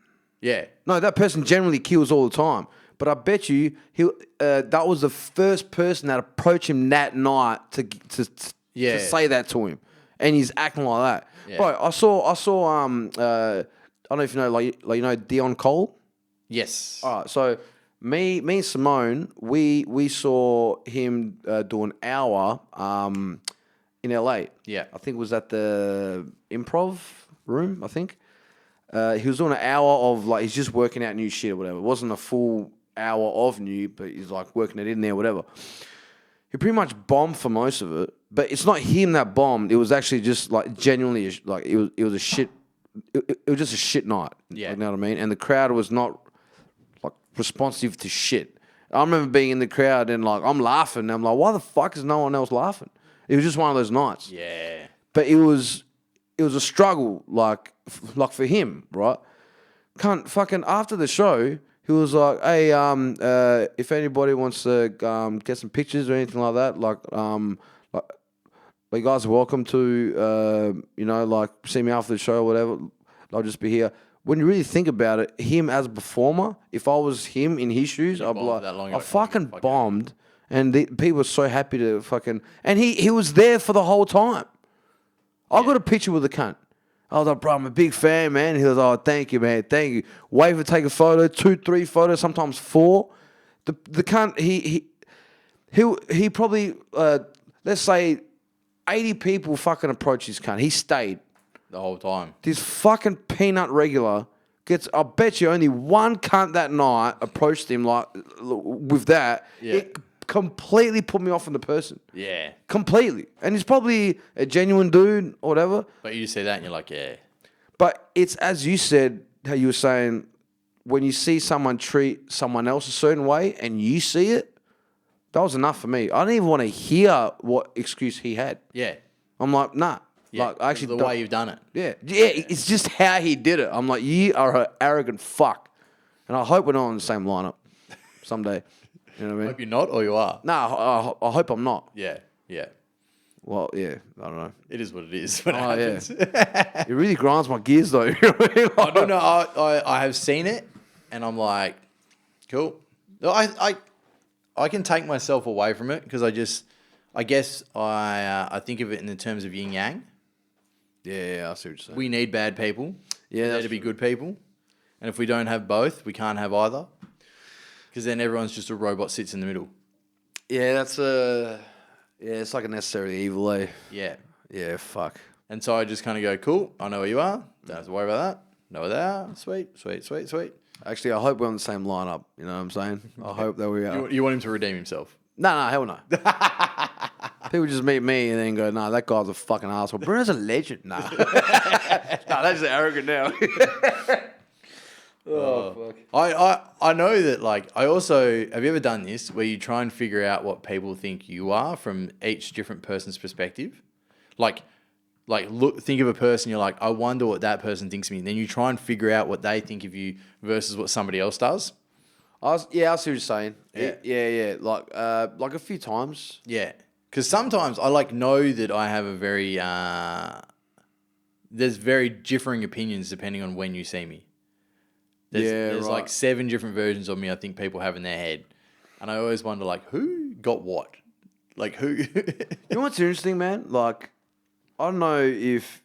Yeah. No, that person generally kills all the time. But I bet you that was the first person that approached him that night to say that to him, and he's acting like that. Yeah. Bro, I saw I don't know if you know like you know Dion Cole. Yes. All right, so me and Simone, we saw him do an hour in LA. Yeah. I think it was at the Improv room. I think he was doing an hour of like he's just working out new shit or whatever. It wasn't a full hour of new, but he's like working it in there, whatever. He pretty much bombed for most of it, but it's not him that bombed. It was actually just like genuinely like it was a shit. It was just a shit night. Yeah. You know what I mean? And the crowd was not like responsive to shit. I remember being in the crowd and like I'm laughing. And I'm like, why the fuck is no one else laughing? It was just one of those nights. Yeah. But it was a struggle, like for him, right? Can't fucking after the show, he was like, hey, if anybody wants to get some pictures or anything like that, like you guys are welcome to, like see me after the show or whatever. I'll just be here. When you really think about it, him as a performer, if I was him in his shoes, I'd be like, I fucking bombed. And people were so happy to fucking... And he was there for the whole time. I got a picture with the cunt. I was like, bro, I'm a big fan, man. He was like, oh, thank you, man. Thank you. Wave to take a photo, 2, 3 photos, sometimes 4. The cunt, he probably, let's say, 80 people fucking approached this cunt. He stayed. The whole time. This fucking peanut regular gets, I bet you only one cunt that night approached him like with that. Yeah. It completely put me off on the person. Yeah. Completely. And he's probably a genuine dude or whatever. But you say that and you're like, yeah. But it's as you said, how you were saying, when you see someone treat someone else a certain way and you see it, that was enough for me. I didn't even want to hear what excuse he had. Yeah. I'm like, nah. Yeah. Like, I actually the way you've done it. Yeah, it's just how he did it. I'm like, you are an arrogant fuck. And I hope we're not on the same lineup someday. You know what I mean? Hope you're not, or you are. No, I hope I'm not. Yeah, yeah. Well, yeah, I don't know. It is what it is when it Oh, yeah. happens. It really grinds my gears, though. You know what I mean? I don't know. I have seen it, and I'm like, cool. I can take myself away from it because I guess I think of it in the terms of yin yang. Yeah, I see what you're saying. We need bad people. Yeah, there to be good people, and if we don't have both, we can't have either. Because then everyone's just a robot sits in the middle. Yeah, it's like a necessary evil, eh? Yeah. Yeah, fuck. And so I just kind of go, cool, I know where you are. Don't have to worry about that. Know where they are. Sweet, sweet, sweet, sweet. Actually, I hope we're on the same lineup. You know what I'm saying? I hope that we are. You want him to redeem himself? No, hell no. People just meet me and then go, nah, that guy's a fucking asshole. Bruno's a legend. Nah. Nah, that's arrogant now. Oh, fuck. I know that, like, I also, have you ever done this where you try and figure out what people think you are from each different person's perspective? Like think of a person, you're like, I wonder what that person thinks of me. And then you try and figure out what they think of you versus what somebody else does. I see what you're saying. Yeah. Yeah. Like a few times. Yeah. Because sometimes I know that I have a very, there's very differing opinions depending on when you see me. There's right. like 7 different versions of me I think people have in their head. And I always wonder, like, who got what? Like, who? You know what's interesting, man? Like, I don't know if,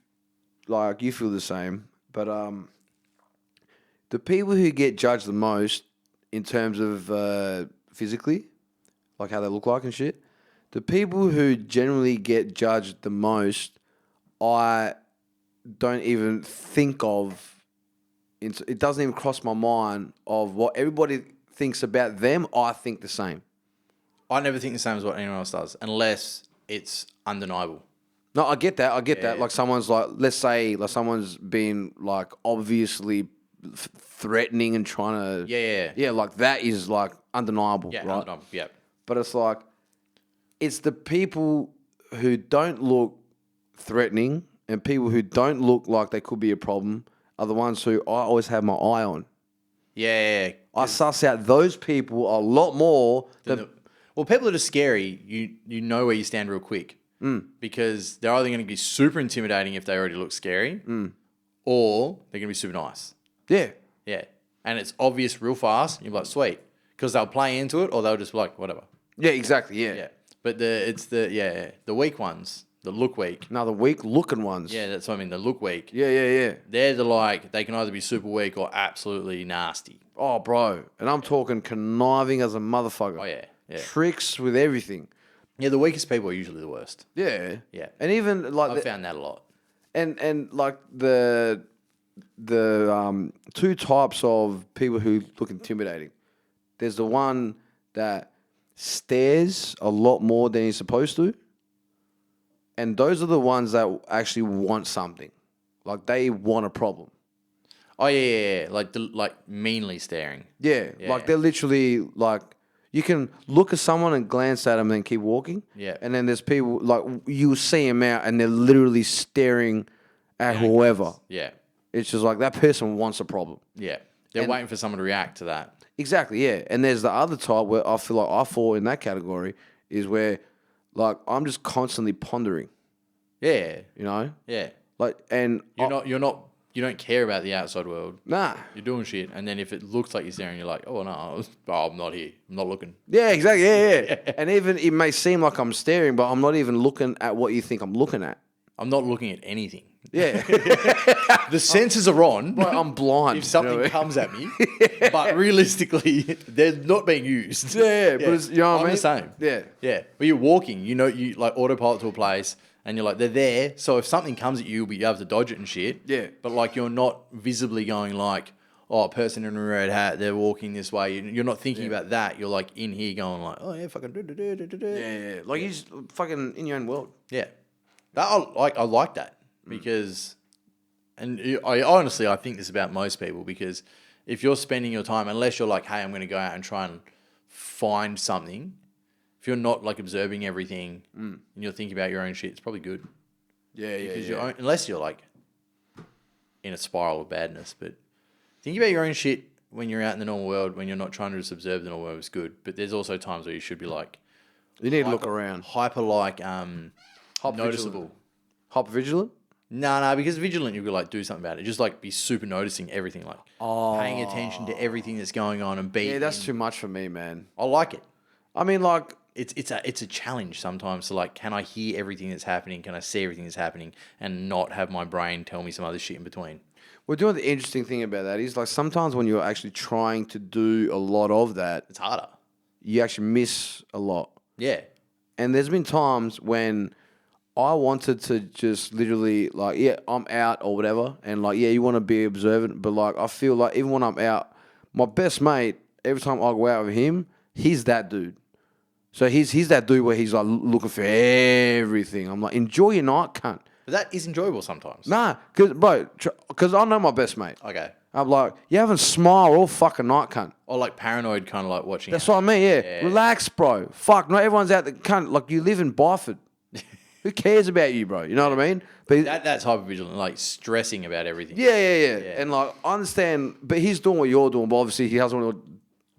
like, you feel the same, but the people who get judged the most in terms of physically, like how they look like and shit, the people who generally get judged the most, I don't even think of. It doesn't even cross my mind of what everybody thinks about them. I think the same. I never think the same as what anyone else does, unless it's undeniable. No, I get that. I get that. Yeah. Like someone's like, let's say, like someone's been like obviously threatening and trying to. Yeah. Like that is like undeniable, Yeah, right? undeniable. Yeah. But it's like, it's the people who don't look threatening and people who don't look like they could be a problem are the ones who I always have my eye on. Yeah. I suss out those people a lot more than. Well, people that are scary, you know where you stand real quick. Because they're either going to be super intimidating if they already look scary, or they're going to be super nice. Yeah. Yeah. And it's obvious real fast. And you're like, sweet. Because they'll play into it, or they'll just be like, whatever. Yeah, exactly. Yeah. Yeah. But the weak ones, the look weak. Now the weak looking ones. Yeah, that's what I mean. The look weak. Yeah. They're they can either be super weak or absolutely nasty. Oh, bro. And I'm talking conniving as a motherfucker. Oh, yeah. Tricks with everything. Yeah, the weakest people are usually the worst. Yeah. Yeah. And even like I've found that a lot. and like the two types of people who look intimidating. There's the one that stares a lot more than he's supposed to. And those are the ones that actually want something. Like they want a problem. Oh, yeah. Like meanly staring. Yeah. Like they're literally like, you can look at someone and glance at them and then keep walking. Yeah. And then there's people, like, you see them out and they're literally staring at whoever. Yeah. It's just like that person wants a problem. Yeah. They're waiting for someone to react to that. Exactly, yeah. And there's the other type where I feel like I fall in that category is where, like, I'm just constantly pondering. Yeah. You know? Yeah. Like, and You don't care about the outside world. nah. You're doing shit. And then if it looks like you're staring, you're like, oh, no, I'm not here. I'm not looking. Yeah, exactly. Yeah. And even it may seem like I'm staring, but I'm not even looking at what you think I'm looking at. I'm not looking at anything. Yeah. The senses are on. Bro, I'm blind. If something comes at me, but realistically, they're not being used. Yeah. But it's, you know what I mean? I'm the same. Yeah. Yeah. But you're walking, you like autopilot to a place, and you're like, they're there. So if something comes at you, you'll be able to dodge it and shit. Yeah. But like, you're not visibly going like, oh, a person in a red hat, they're walking this way. You're not thinking about that. You're like in here going like, oh yeah, fucking Yeah. Like you're just fucking in your own world. Yeah. I like that because, and I think this about most people, because if you're spending your time, unless you're like, hey, I'm going to go out and try and find something, if you're not like observing everything and you're thinking about your own shit, it's probably good. Yeah. Because unless you're like in a spiral of badness, but thinking about your own shit when you're out in the normal world, when you're not trying to just observe the normal world, it's good. But there's also times where you should be like, You need to look around. hyper like Vigilant. noticeable. Hyper vigilant? No, because vigilant, you could like do something about it. Just like be super noticing everything, like paying attention to everything that's going on and being. Yeah, that's too much for me, man. I like it. I mean, like, It's a challenge sometimes to like, can I hear everything that's happening? Can I see everything that's happening and not have my brain tell me some other shit in between? we're doing the interesting thing about that is like sometimes when you're actually trying to do a lot of that, It's harder. you actually miss a lot. Yeah. And there's been times when I wanted to just literally like, yeah, I'm out or whatever. And like, yeah, you want to be observant. But like, I feel like even when I'm out, my best mate, every time I go out with him, he's that dude. So he's that dude where he's like looking for everything. I'm like, enjoy your night, cunt. But that is enjoyable sometimes. Nah, because I know my best mate. Okay. I'm like, you haven't smiled all fucking night, cunt. Or like paranoid, kind of like watching. That's what I mean, yeah. Relax, bro. Fuck, not everyone's out there, cunt. Like, you live in Byford. Who cares about you, bro? You know what I mean? But That's hypervigilant, like stressing about everything. yeah. And like, I understand, but he's doing what you're doing, but obviously he doesn't want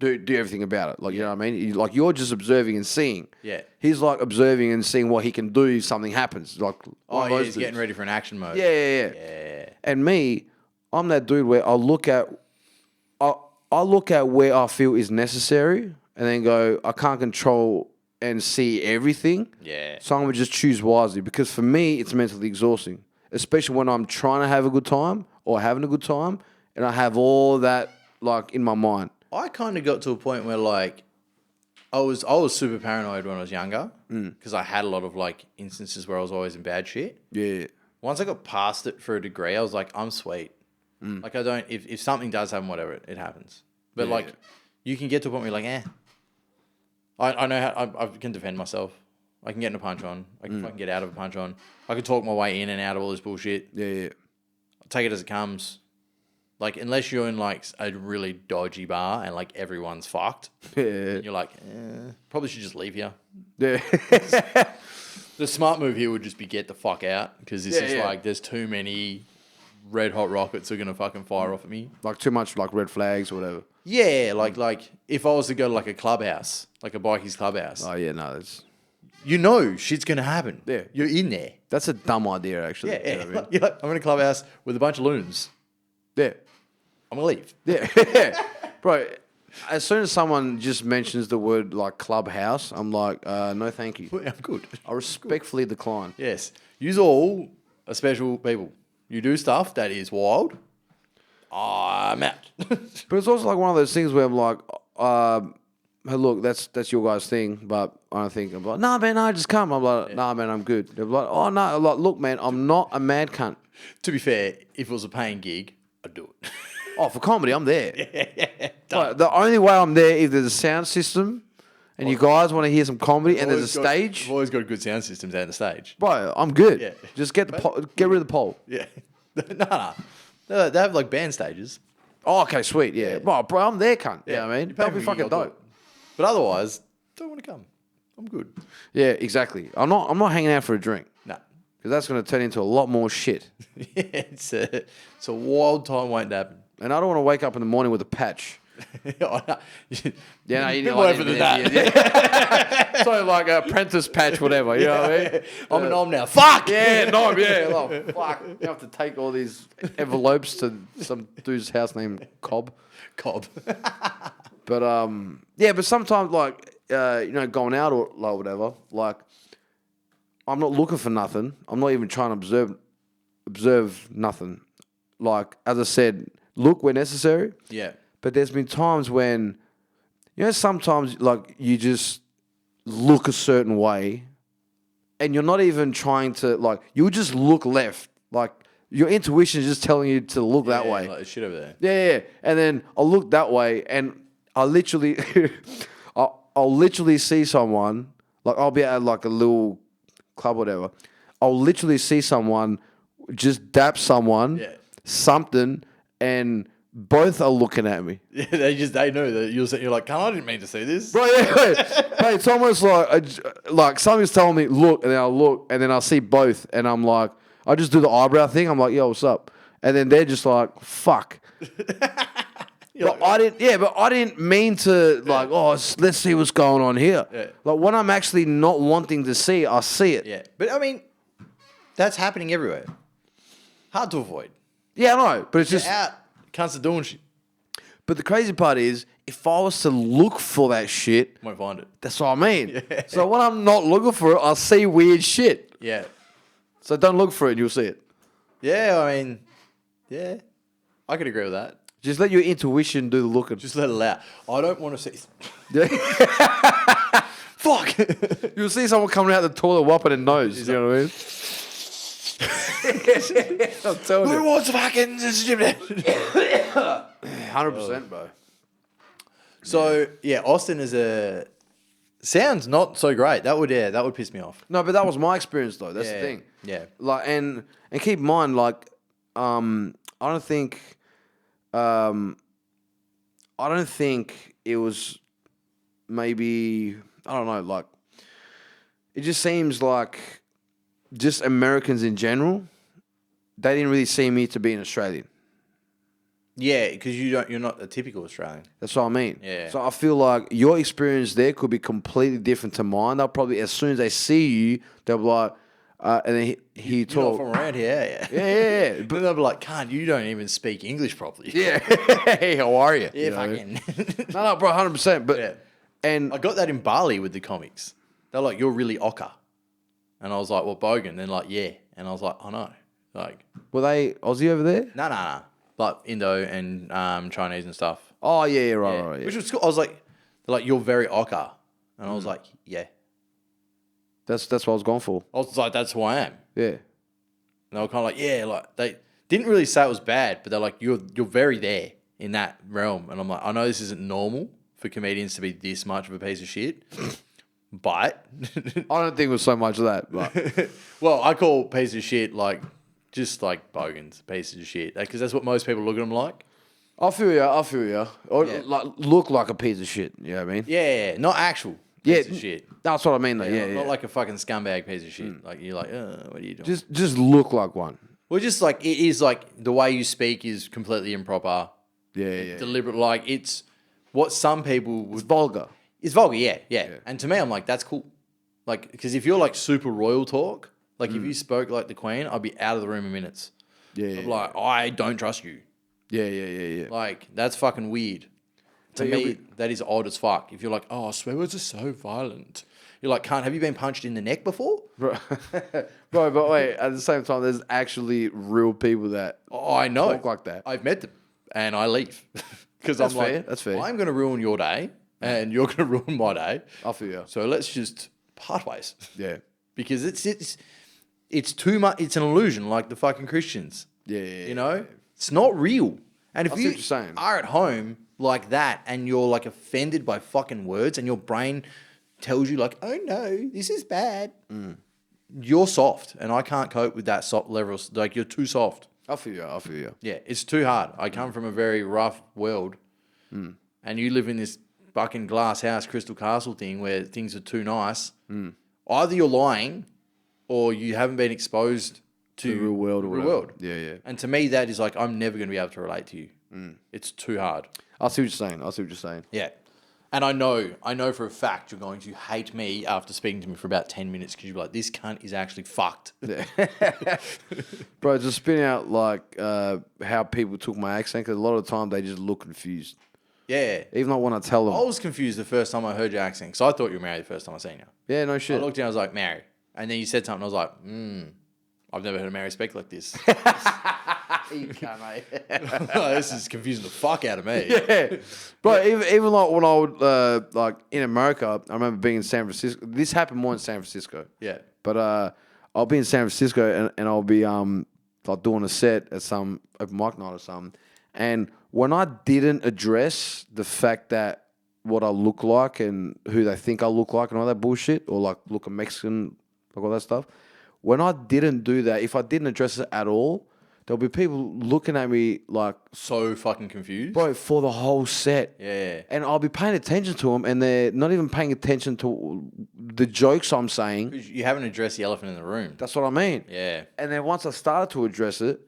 to do everything about it. Like, you know what I mean? Like, you're just observing and seeing. Yeah. He's like observing and seeing what he can do if something happens. Like, Oh, yeah, he's getting ready for an action mode. Yeah. And me, I'm that dude where I look at where I feel is necessary and then go, I can't control and see everything. Yeah. So I'm going to just choose wisely because for me, it's mentally exhausting, especially when I'm trying to have a good time or having a good time and I have all that like in my mind. I kind of got to a point where like I was super paranoid when I was younger because I had a lot of like instances where I was always in bad shit. Yeah. Once I got past it for a degree, I was like, I'm sweet. Like I don't, if something does happen, whatever, it happens. But like you can get to a point where you're like, I know how I can defend myself. I can get in a punch on. I can fucking get out of a punch on. I can talk my way in and out of all this bullshit. Yeah. I'll take it as it comes. Like, unless you're in, like, a really dodgy bar and, like, everyone's fucked. Yeah. You're like, probably should just leave here. Yeah. The smart move here would just be get the fuck out. Because it's just like, there's too many red hot rockets are going to fucking fire off at me. Like too much like red flags or whatever. Yeah, like, if I was to go to, like, a clubhouse, like a bikies clubhouse. Oh, yeah, no, that's... You know shit's going to happen. Yeah. You're in there. That's a dumb idea, actually. Yeah. You know what I mean? You're like, I'm in a clubhouse with a bunch of loons. Yeah. I'm going to leave. Yeah. Bro, as soon as someone just mentions the word like clubhouse, I'm like, no thank you. I'm good. I respectfully decline. Yes. Yous all are special people. You do stuff that is wild. I'm out. But it's also like one of those things where I'm like, hey, look, that's your guys' thing, but I don't think, I'm like, nah, man, I just come. I'm like, nah, man, I'm good. They're like, oh, no, I'm like, look, man, I'm not a mad cunt. To be fair, if it was a paying gig, I'd do it. Oh, for comedy, I'm there. Like, the only way I'm there is there's a sound system and you guys want to hear some comedy and there's a stage. I've always got good sound systems out the stage. Bro, I'm good. Yeah. Just get get rid of the pole. Yeah. No. They have like band stages. Oh, okay, sweet, yeah. Bro, I'm there, cunt. Yeah, you know what I mean? You pay That'll me be for a fucking gig, I'll do dope. it. But otherwise, don't want to come. I'm good. Yeah, exactly. I'm not hanging out for a drink. No. Because that's going to turn into a lot more shit. Yeah, it's a wild time waiting to happen. And I don't want to wake up in the morning with a patch. Oh, no. Yeah, no, you Bit know, more effort than that. Yeah. So like a apprentice patch, whatever. You know what I mean? I'm a nom now. Fuck! Yeah, nom, yeah. Oh, fuck. You have to take all these envelopes to some dude's house named Cobb. But yeah, but sometimes like going out or like whatever, like I'm not looking for nothing. I'm not even trying to observe nothing. Like as I said, look where necessary. Yeah. But there's been times when, sometimes like you just look a certain way and you're not even trying to, like, you just look left. Like your intuition is just telling you to look that way. Like the shit over there. Yeah. And then I'll look that way and I literally, I'll literally see someone, like I'll be at like a little club or whatever. I'll literally see someone just dap someone, something, and both are looking at me. Yeah, they know that you're like, I didn't mean to see this. Bro, Hey, it's almost like something's telling me, look, and then I'll look, and then I'll see both, and I'm like, I just do the eyebrow thing. I'm like, yo, what's up? And then they're just like, fuck. But I didn't. Yeah, but I didn't mean to like. Oh, let's see what's going on here. Yeah. Like when I'm actually not wanting to see, I see it. Yeah, but I mean, that's happening everywhere. Hard to avoid. Yeah, I know. But it's You're just. out, cunts are doing shit. But the crazy part is, if I was to look for that shit, Won't find it. that's what I mean. Yeah. So when I'm not looking for it, I'll see weird shit. Yeah. So don't look for it, you'll see it. Yeah, I mean, yeah, I could agree with that. Just let your intuition do the looking. Just let it out. I don't want to see. Yeah. Fuck. You'll see someone coming out the toilet whopping their nose. You know what I mean? I'm telling Who you. wants fucking 100%, bro. So yeah, Austin is sounds not so great. That would piss me off. No, but that was my experience though. That's the thing. Yeah. Like and keep in mind, like, I don't think it was maybe I don't know, like it just seems like just Americans in general, they didn't really see me to be an Australian. Yeah, because you're not a typical Australian. That's what I mean. Yeah. So I feel like your experience there could be completely different to mine. They'll probably, as soon as they see you, they'll be like, and then he You're talk. not from around here, Yeah. But they'll be like, "Can't you don't even speak English properly?" Yeah. Hey, how are you? Yeah, You know? fucking. No, bro, 100%. But Yeah. and I got that in Bali with the comics. They're like, "You're really ochre," and I was like, "Well, bogan." They're like, "Yeah," and I was like, "I know." Like, were they Aussie over there? nah. Like Indo and Chinese and stuff. Oh yeah, Yeah. right. Yeah. Which was cool. I was like, they're like, "You're very ochre," and I was like, "Yeah." That's what I was going for. I was like, "That's who I am." Yeah. And they were kind of like, "Yeah," like they didn't really say it was bad, but they're like, "You're very there in that realm," and I'm like, "I know this isn't normal for comedians to be this much of a piece of shit." But I don't think it was so much of that, but well, I call piece of shit like just like bogans, pieces of shit, because that's what most people look at them like. I feel you. Or Yeah. like look like a piece of shit. You know what I mean? Yeah, not actual Yeah, piece of shit. That's what I mean though. Yeah, Not like a fucking scumbag piece of shit. Like you're like, what are you doing? just look like one. Well, just like it is like the way you speak is completely improper, Yeah. deliberate. Like it's what some people It's would. vulgar. It's vulgar, yeah. And to me, I'm like, that's cool. Like, because if you're like super royal talk, like if you spoke like the Queen, I'd be out of the room in minutes. Yeah. I'm like, I don't trust you. Yeah. Like, that's fucking weird. To you'll me, that is odd as fuck. If you're like, oh, swear words are so violent. You're like, can't, have you been punched in the neck before? Bro, but wait, at the same time, there's actually real people that Oh, I know. talk like that. I've met them and I leave. Because I'm That's like, fair, that's fair. I'm going to ruin your day and you're going to ruin my day. I feel you. So let's just part ways. Yeah. Because it's too much. It's an illusion, like the fucking Christians. Yeah. You know, it's not real. And if I see you what you're saying. are at home like that, and you're like offended by fucking words, and your brain tells you like, "Oh no, this is bad," you're soft, and I can't cope with that soft level. Like you're too soft. I feel you. Yeah, it's too hard. I come from a very rough world, and you live in this fucking glass house, crystal castle thing where things are too nice. Either you're lying, or you haven't been exposed to The real world or real whatever. world. Yeah. And to me, that is like I'm never going to be able to relate to you. It's too hard. I see what you're saying. Yeah. And I know for a fact you're going to hate me after speaking to me for about 10 minutes because you'll be like, this cunt is actually fucked. Bro, just spin out like how people took my accent, because a lot of the time they just look confused. Yeah. Even like when I tell them. I was confused the first time I heard your accent because I thought you were married the first time I seen you. Yeah, no I shit. looked down, I was like, married. And then you said something, I was like, I've never heard a Mary speak like this. You can't, mate. This is confusing the fuck out of me. Yeah. Bro, even like when I would, like in America, I remember being in San Francisco. This happened more in San Francisco. Yeah. But I'll be in San Francisco and I'll be like doing a set at some open mic night or something. And when I didn't address the fact that what I look like and who they think I look like and all that bullshit, or like look a Mexican, like all that stuff, when I didn't do that, if I didn't address it at all, there'll be people looking at me like, So fucking confused. bro, for the whole set. Yeah. And I'll be paying attention to them, and they're not even paying attention to the jokes I'm saying. Because you haven't addressed the elephant in the room. That's what I mean. Yeah. And then once I started to address it,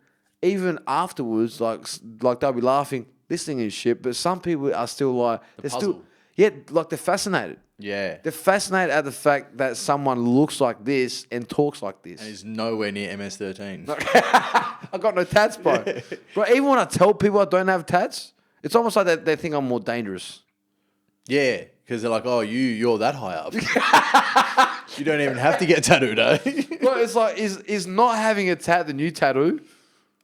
even afterwards, like they'll be laughing, listening and shit. But some people are still like, they're puzzle. like they're fascinated. Yeah. They're fascinated at the fact that someone looks like this and talks like this. And he's nowhere near MS-13. I got no tats, bro. Bro, even when I tell people I don't have tats, it's almost like they think I'm more dangerous. Yeah, because they're like, oh, you're that high up. You don't even have to get tattooed, eh? Bro, it's like, is not having a tat the new tattoo?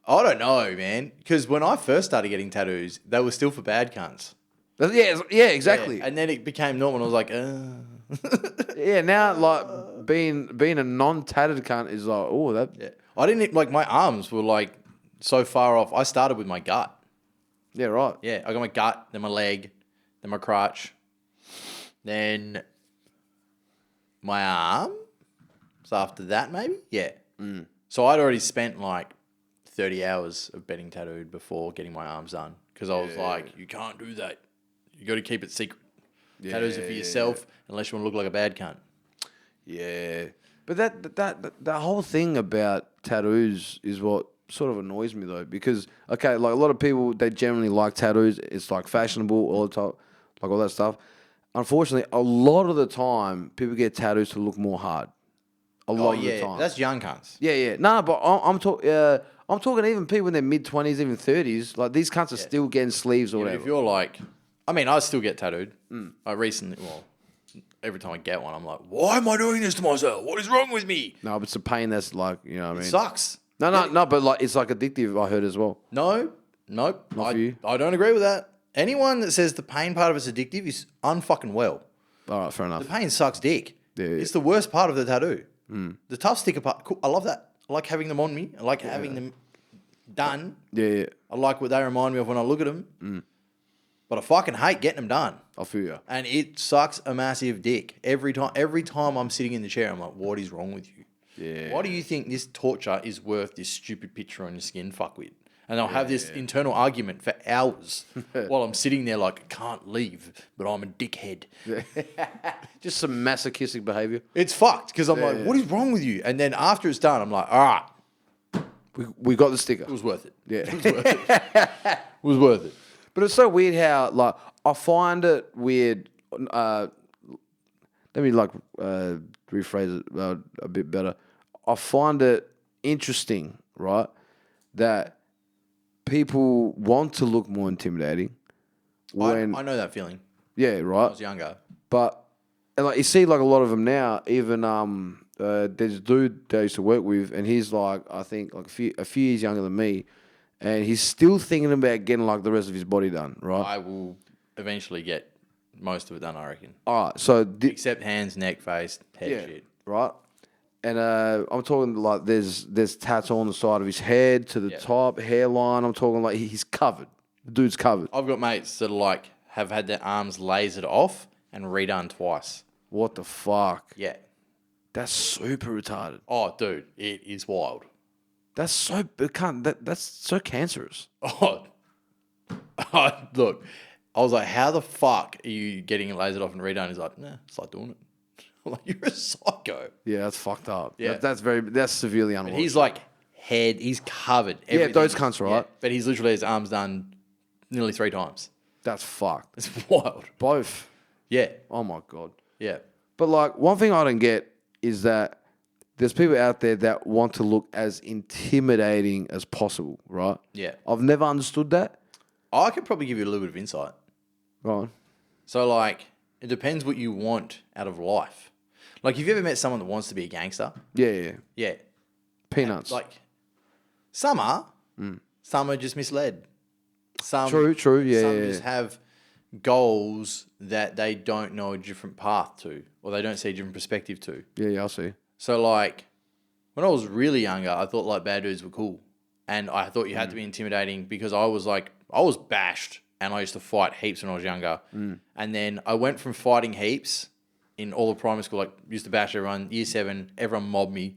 I don't know, man. Because when I first started getting tattoos, they were still for bad cunts. Yeah, exactly. Yeah. And then it became normal. I was like, Yeah, now like being a non-tatted cunt is like, oh, that. Yeah. I didn't, like, my arms were like so far off. I started with my gut. Yeah, right. Yeah, I got my gut, then my leg, then my crotch, then my arm. So after that, maybe? Yeah. So I'd already spent like 30 hours of getting tattooed before getting my arms done. Because I was like, you can't do that. You got to keep it secret. Tattoos are for yourself unless you want to look like a bad cunt. Yeah. But that whole thing about tattoos is what sort of annoys me though, because okay, like a lot of people, they generally like tattoos. It's like fashionable all the time, like all that stuff. Unfortunately, a lot of the time, people get tattoos to look more hard. A lot of the time. That's young cunts. Yeah. No, but I'm talking even people in their mid-20s, even 30s. Like these cunts are still getting sleeves or Yeah, but whatever. if you're like, I mean, I still get tattooed. I recently, every time I get one, I'm like, why am I doing this to myself? What is wrong with me? No, but it's a pain that's like, you know what I mean? It sucks. No, but like it's like addictive, I heard as well. Nope. Not for you? I don't agree with that. Anyone that says the pain part of it's addictive is unfucking well. All right, fair The enough. pain sucks dick. Yeah. It's the worst part of the tattoo. The tough sticker part, cool, I love that. I like having them on me. I like having them done. Yeah. I like what they remind me of when I look at them. But I fucking hate getting them done. I feel you. And it sucks a massive dick. Every time I'm sitting in the chair, I'm like, what is wrong with you? Yeah. Why do you think this torture is worth this stupid picture on your skin, fuckwit? And I'll have this internal argument for hours while I'm sitting there like, I can't leave, but I'm a dickhead. Just some masochistic behavior. It's fucked because I'm like, what is wrong with you? And then after it's done, I'm like, all right, We got the sticker. it was worth it. Yeah. It was worth it. It was worth it. But it's so weird how, like, I find it weird. Let me, like, rephrase it a bit better. I find it interesting, right, that people want to look more intimidating. I know that feeling. Yeah, When I right. was younger. But, and like, you see, like, a lot of them now, even there's a dude that I used to work with, and he's, like, I think, like, a few years younger than me, and he's still thinking about getting, like, the rest of his body done, right? I will eventually get most of it done, I reckon. All right, so Except hands, neck, face, head shit. right? And I'm talking like there's tattoo on the side of his head to the top, hairline. I'm talking like he's covered. The dude's covered. I've got mates that like have had their arms lasered off and redone twice. What the fuck? Yeah. That's super retarded. Oh, dude, it is wild. That's so that's so cancerous. Oh, look, I was like, how the fuck are you getting it lasered off and redone? He's like, nah, it's like doing it. I'm like, you're a psycho. Yeah, that's fucked up. Yeah. That's severely And unwatchable. he's like, he's covered. Everything. those cunts, right? Yeah, but he's literally his arms done nearly 3 times. That's fucked. It's wild. Both. Yeah, Oh my god. yeah. But like one thing I don't get is that there's people out there that want to look as intimidating as possible, right? Yeah. I've never understood that. I could probably give you a little bit of insight. Go on. So, like, it depends what you want out of life. Like, have you ever met someone that wants to be a gangster? Yeah. Yeah. Peanuts. Like, some are. Some are just misled. Some, True, yeah. Some just have goals that they don't know a different path to, or they don't see a different perspective to. Yeah, I see. So, like, when I was really younger, I thought, like, bad dudes were cool. And I thought you had to be intimidating because I was bashed and I used to fight heaps when I was younger. And then I went from fighting heaps in all of primary school, like, used to bash everyone. Year 7, everyone mobbed me.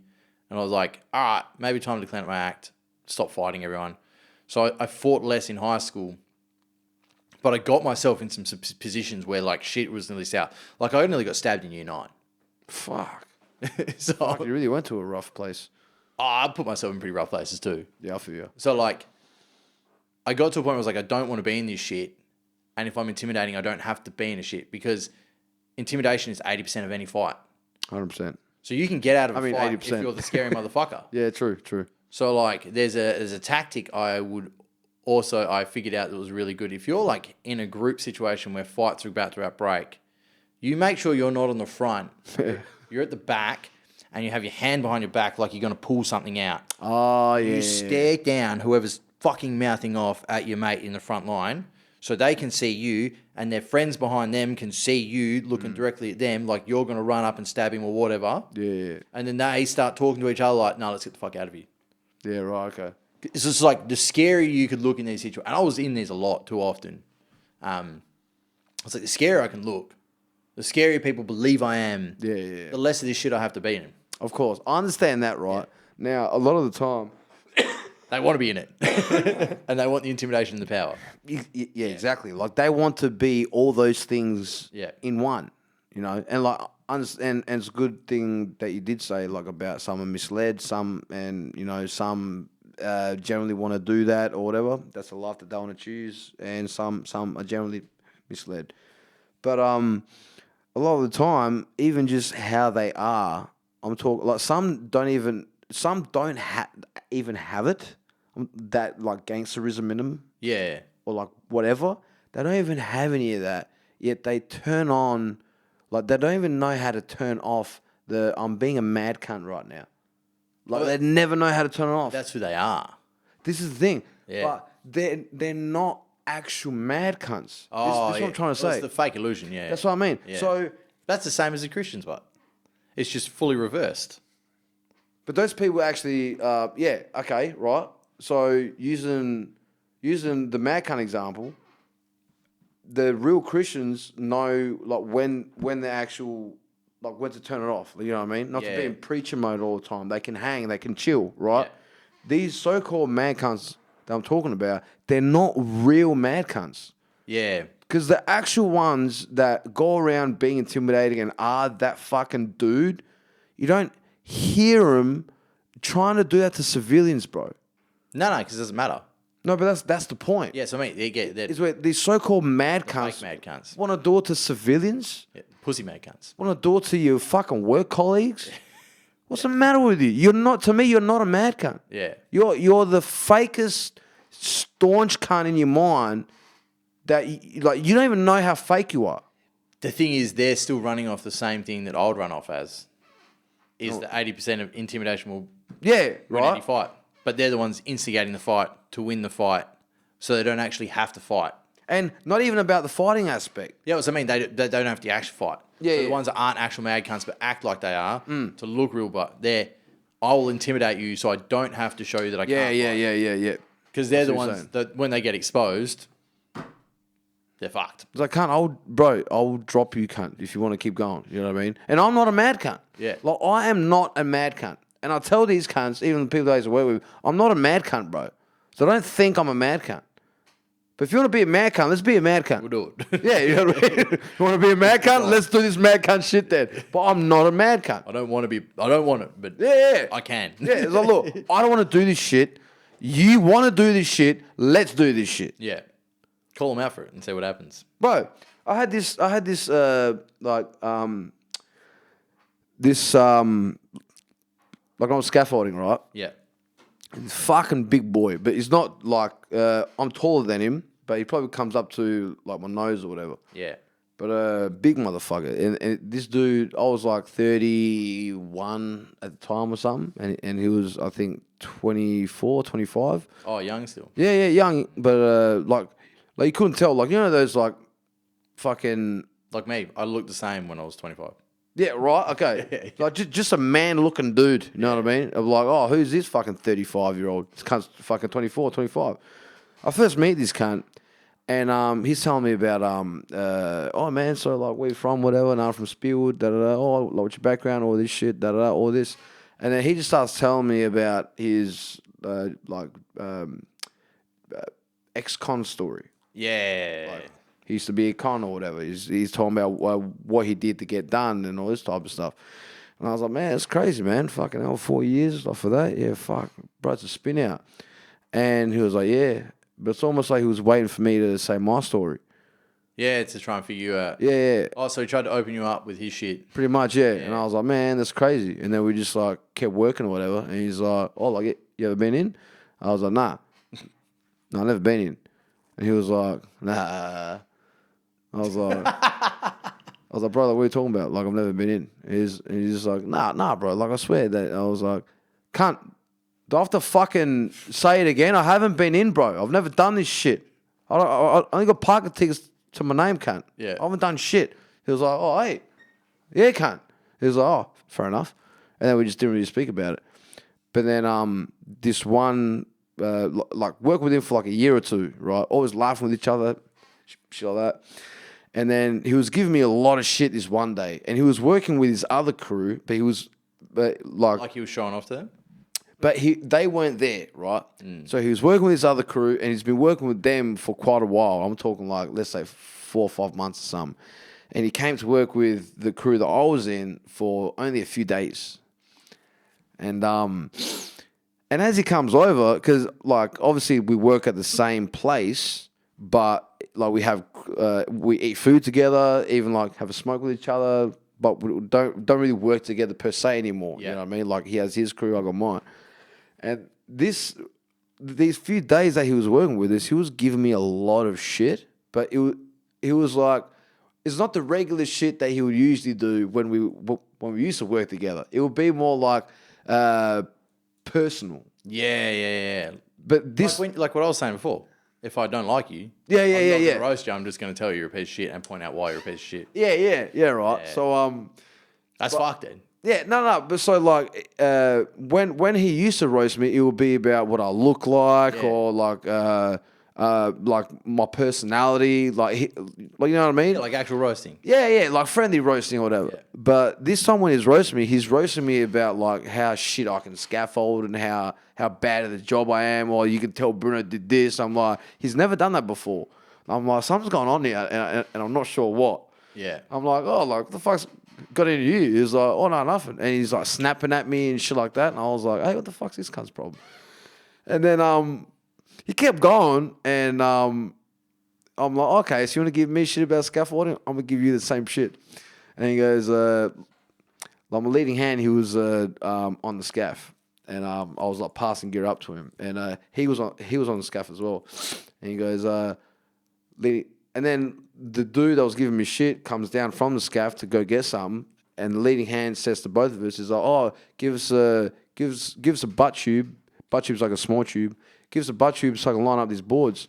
And I was like, all right, maybe time to clean up my act, stop fighting everyone. So I fought less in high school. But I got myself in some positions where, like, shit was nearly south. Like, I nearly got stabbed in year 9. Fuck. So You really went to a rough place. I put myself in pretty rough places too. Yeah, I feel you. So, like, I got to a point where I was like, I don't want to be in this shit. And if I'm intimidating, I don't have to be in a shit because intimidation is 80% of any fight. 100%. So you can get out of a fight 80%. if you're the scary motherfucker. Yeah, true. So like there's a tactic I figured out that was really good. If you're like in a group situation where fights are about to outbreak, you make sure you're not on the front. You're at the back and you have your hand behind your back like you're going to pull something out. Oh, yeah. You stare down whoever's fucking mouthing off at your mate in the front line so they can see you and their friends behind them can see you looking directly at them like you're going to run up and stab him or whatever. Yeah. And then they start talking to each other like, no, let's get the fuck out of here. Yeah, right, okay. It's just like the scarier you could look in these situations. And I was in these a lot too often. It's like the scarier I can look, the scarier people believe I am, Yeah. the less of this shit I have to be in. Of course. I understand that, right? Yeah. Now, a lot of the time... They want to be in it. And they want the intimidation and the power. Yeah, exactly. Like, they want to be all those things Yeah. in one, you know? And, like, and it's a good thing that you did say, like, about some are misled, some generally want to do that or whatever. That's a life that they want to choose. And some are generally misled. But a lot of the time, even just how they are, I'm talking, like, some don't even have it, that, like, gangsterism in them. Yeah. Or, like, whatever. They don't even have any of that. Yet they turn on, like, they don't even know how to turn off I'm being a mad cunt right now. Like, Well, they never know how to turn it off. That's who they are. This is the thing. Yeah. But they're not actual mad cunts. Oh, this is what I'm trying to say. It's the fake illusion, yeah. That's what I mean. Yeah. So, that's the same as the Christians, but it's just fully reversed. but those people actually, okay, right. So using the mad cunt example, the real Christians know, like, when the actual, like, when to turn it off. You know what I mean? Not to be in preacher mode all the time. They can hang, they can chill, right? Yeah. These so-called mad cunts that I'm talking about, they're not real mad cunts. Yeah. Because the actual ones that go around being intimidating and are that fucking dude, you don't hear them trying to do that to civilians, bro. No, because it doesn't matter. No, but that's the point. Yes, I mean, they get that. Is where these so-called mad cunts, Fake mad cunts. want to do it to civilians, Pussy mad cunts. want to do it to your fucking work colleagues. What's the matter with you? You're not a mad cunt. Yeah. You're the fakest, staunch cunt in your mind that you don't even know how fake you are. The thing is, they're still running off the same thing that I would run off as. Is the 80% of intimidation will Yeah, win any right. fight. But they're the ones instigating the fight to win the fight, so they don't actually have to fight. And not even about the fighting aspect. Yeah, what I mean, they don't have to actually fight. Yeah, So the yeah. ones that aren't actual mad cunts but act like they are, to look real, but I will intimidate you so I don't have to show you that I can't fight. Yeah. Because they're That's the what you're ones saying. that when they get exposed, they're fucked. It's like, I'll drop you, cunt, if you want to keep going. You know what I mean? And I'm not a mad cunt. Yeah. Like, I am not a mad cunt. And I tell these cunts, even the people that I used to work with, I'm not a mad cunt, bro. So don't think I'm a mad cunt. But if you want to be a mad cunt, let's be a mad cunt. We'll do it. Yeah, you know what I mean? You want to be a mad cunt? Let's do this mad cunt shit then. But I'm not a mad cunt. I don't want it, but Yeah. I can. Yeah, it's like, look, I don't want to do this shit. You want to do this shit. Let's do this shit. Yeah. Call them out for it and see what happens. Bro, I had this like on scaffolding, right? Yeah. He's a fucking big boy, but he's not like, I'm taller than him, but he probably comes up to like my nose or whatever. Yeah. But big motherfucker. And this dude, I was like 31 at the time or something, and he was, I think, 24, 25. Oh, young still. Yeah, young, but like you couldn't tell. Like, you know those like fucking... Like me, I looked the same when I was 25. Yeah, right, okay. Like, just a man-looking dude, you know what I mean? Of like, oh, who's this fucking 35-year-old? This cunt's fucking 24, 25. I first meet this cunt, and he's telling me about, oh, man, so, like, where you from, whatever, and I'm from Spielwood, da-da-da, oh, like, what's your background, all this shit, da-da-da, all this. And then he just starts telling me about his, ex-con story. Yeah. He used to be a con or whatever. He's talking about what he did to get done and all this type of stuff. And I was like, man, it's crazy, man. Fucking hell, 4 years off of that. Yeah, fuck. Bro, it's a spin out. And he was like, yeah. but it's almost like he was waiting for me to say my story. Yeah, to try and figure you out. Yeah. Oh, so he tried to open you up with his shit. Pretty much, yeah. And I was like, man, that's crazy. And then we just like kept working or whatever. And he's like, oh, like, you ever been in? I was like, nah. No, I've never been in. And he was like, nah. I was like, brother, what are you talking about? Like, I've never been in. And he's just like, nah, bro. Like, I swear that. I was like, can't. Do I have to fucking say it again? I haven't been in, bro. I've never done this shit. I only got parking tickets to my name, cunt. Yeah. I haven't done shit. He was like, oh, hey. Yeah, cunt. He was like, oh, fair enough. And then we just didn't really speak about it. But then this one, like, worked with him for like a year or two, right? Always laughing with each other, shit like that. And then he was giving me a lot of shit this one day. And he was working with his other crew, but he was, Like he was showing off to them? But they weren't there, right? So he was working with his other crew, and he's been working with them for quite a while. I'm talking like, let's say 4 or 5 months or something. And he came to work with the crew that I was in for only a few days. And as he comes over, because like obviously we work at the same place, but like we eat food together, even like have a smoke with each other, but we don't really work together per se anymore. Yeah. You know what I mean? Like he has his crew, I got mine. And these few days that he was working with us, he was giving me a lot of shit. But it was like, it's not the regular shit that he would usually do when we used to work together. It would be more like personal. Yeah. But this, like what I was saying before. If I don't like you, yeah. I'm not gonna roast you. I'm just gonna tell you you're a piece of shit and point out why you're a piece of shit. Yeah, right. Yeah. So That's fucked, dude. yeah, no. But so like, when he used to roast me, it would be about what I look like or like my personality, like you know what I mean? Yeah, like actual roasting. Yeah, like friendly roasting or whatever. Yeah. But this time when he's roasting me about like how shit I can scaffold and how bad at the job I am, or you can tell Bruno did this. I'm like, he's never done that before. I'm like, something's going on here, and I'm not sure what. Yeah. I'm like, oh, like, what the fuck's got into you? He's like, oh, no, nothing. And he's like snapping at me and shit like that. And I was like, hey, what the fuck's this cunt's problem? And then he kept going, and I'm like, okay, so you want to give me shit about scaffolding? I'm going to give you the same shit. And he goes, like my leading hand, he was on the scaff. And I was like passing gear up to him. And he was on the scaff as well. And he goes, and then the dude that was giving me shit comes down from the scaff to go get something. And the leading hand says to both of us, is like, oh, give us a butt tube. Butt tube's like a small tube. Give us a butt tube so I can line up these boards.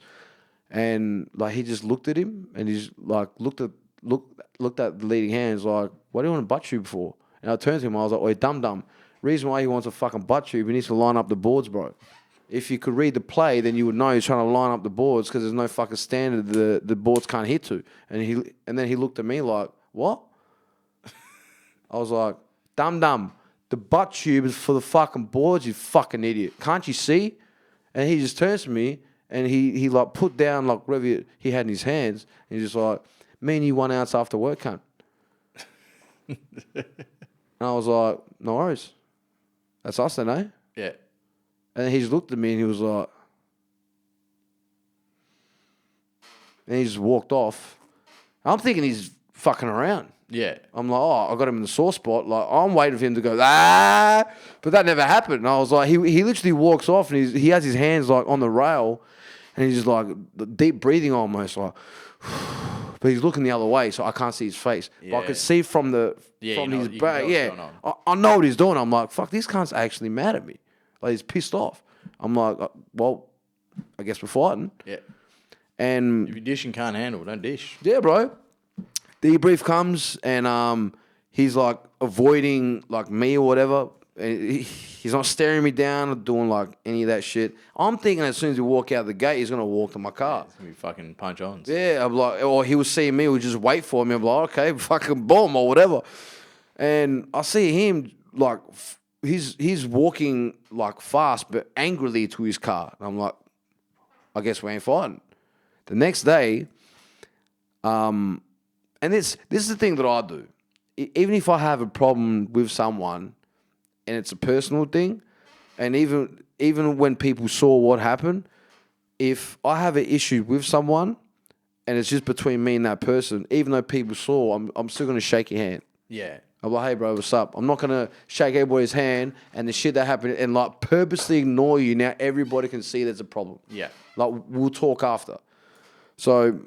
And like he just looked at him and he's like looked at the leading hand. He's like, what do you want a butt tube for? And I turned to him, I was like, oi, dum. Reason why he wants a fucking butt tube, he needs to line up the boards, bro. If you could read the play, then you would know he's trying to line up the boards because there's no fucking standard the boards can't hit to. And then he looked at me like, what? I was like, dum. The butt tube is for the fucking boards, you fucking idiot. Can't you see? And he just turns to me and he like put down like whatever he had in his hands. And he's just like, me and you 1 ounce after work, cunt. And I was like, no worries. That's us then, eh? Yeah. And he just looked at me and he was like, and he just walked off. I'm thinking he's fucking around. Yeah. I'm like, oh, I got him in the sore spot. Like, I'm waiting for him to go, but that never happened. And I was like, he literally walks off and he has his hands like on the rail and he's just like deep breathing almost like, but he's looking the other way, so I can't see his face. Yeah. But I could see from his back. Yeah, I know what he's doing. I'm like, fuck, this cunt's actually mad at me. Like, he's pissed off. I'm like, well, I guess we're fighting. Yeah. And if you dish and can't handle, don't dish. Yeah, bro. The debrief comes and he's like avoiding like me or whatever. He's not staring me down or doing like any of that shit. I'm thinking as soon as we walk out the gate, he's gonna walk to my car. Yeah, it's gonna be fucking punch-ons. Yeah, I'm like, or he was seeing me, he would just wait for me. I'm like, okay, fucking boom or whatever. And I see him like he's walking like fast but angrily to his car. And I'm like, I guess we ain't fighting. The next day, and this is the thing that I do. Even if I have a problem with someone and it's a personal thing, and even when people saw what happened, if I have an issue with someone and it's just between me and that person, even though people saw, I'm still going to shake your hand. Yeah. I'm like, hey, bro, what's up? I'm not going to shake everybody's hand and the shit that happened and like purposely ignore you. Now everybody can see there's a problem. Yeah. Like, we'll talk after. So,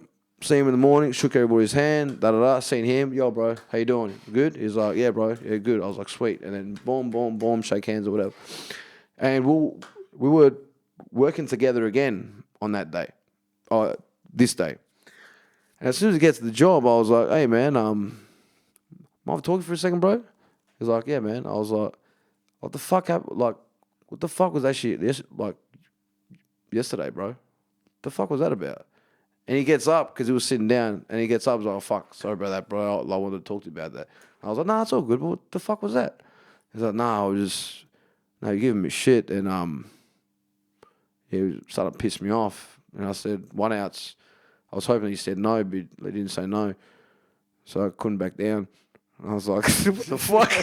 see him in the morning, shook everybody's hand, seen him, yo, bro, how you doing? Good? He's like, yeah, bro, yeah, good. I was like, sweet. And then boom, boom, boom, shake hands or whatever. And we were working together again on that day, this day. And as soon as he gets to the job, I was like, hey, man, mind if I talk for a second, bro? He's like, yeah, man. I was like, what the fuck happened? Like, what the fuck was that shit? Like, yesterday, bro. What the fuck was that about? And he gets up because he was sitting down, and he gets up and he's like, oh, fuck, sorry about that, bro. I wanted to talk to you about that. I was like, nah, it's all good, but what the fuck was that? He's like, nah, you're giving me shit, and he started to piss me off. And I said, 1 ounce. I was hoping he said no, but he didn't say no. So I couldn't back down. And I was like, what the fuck?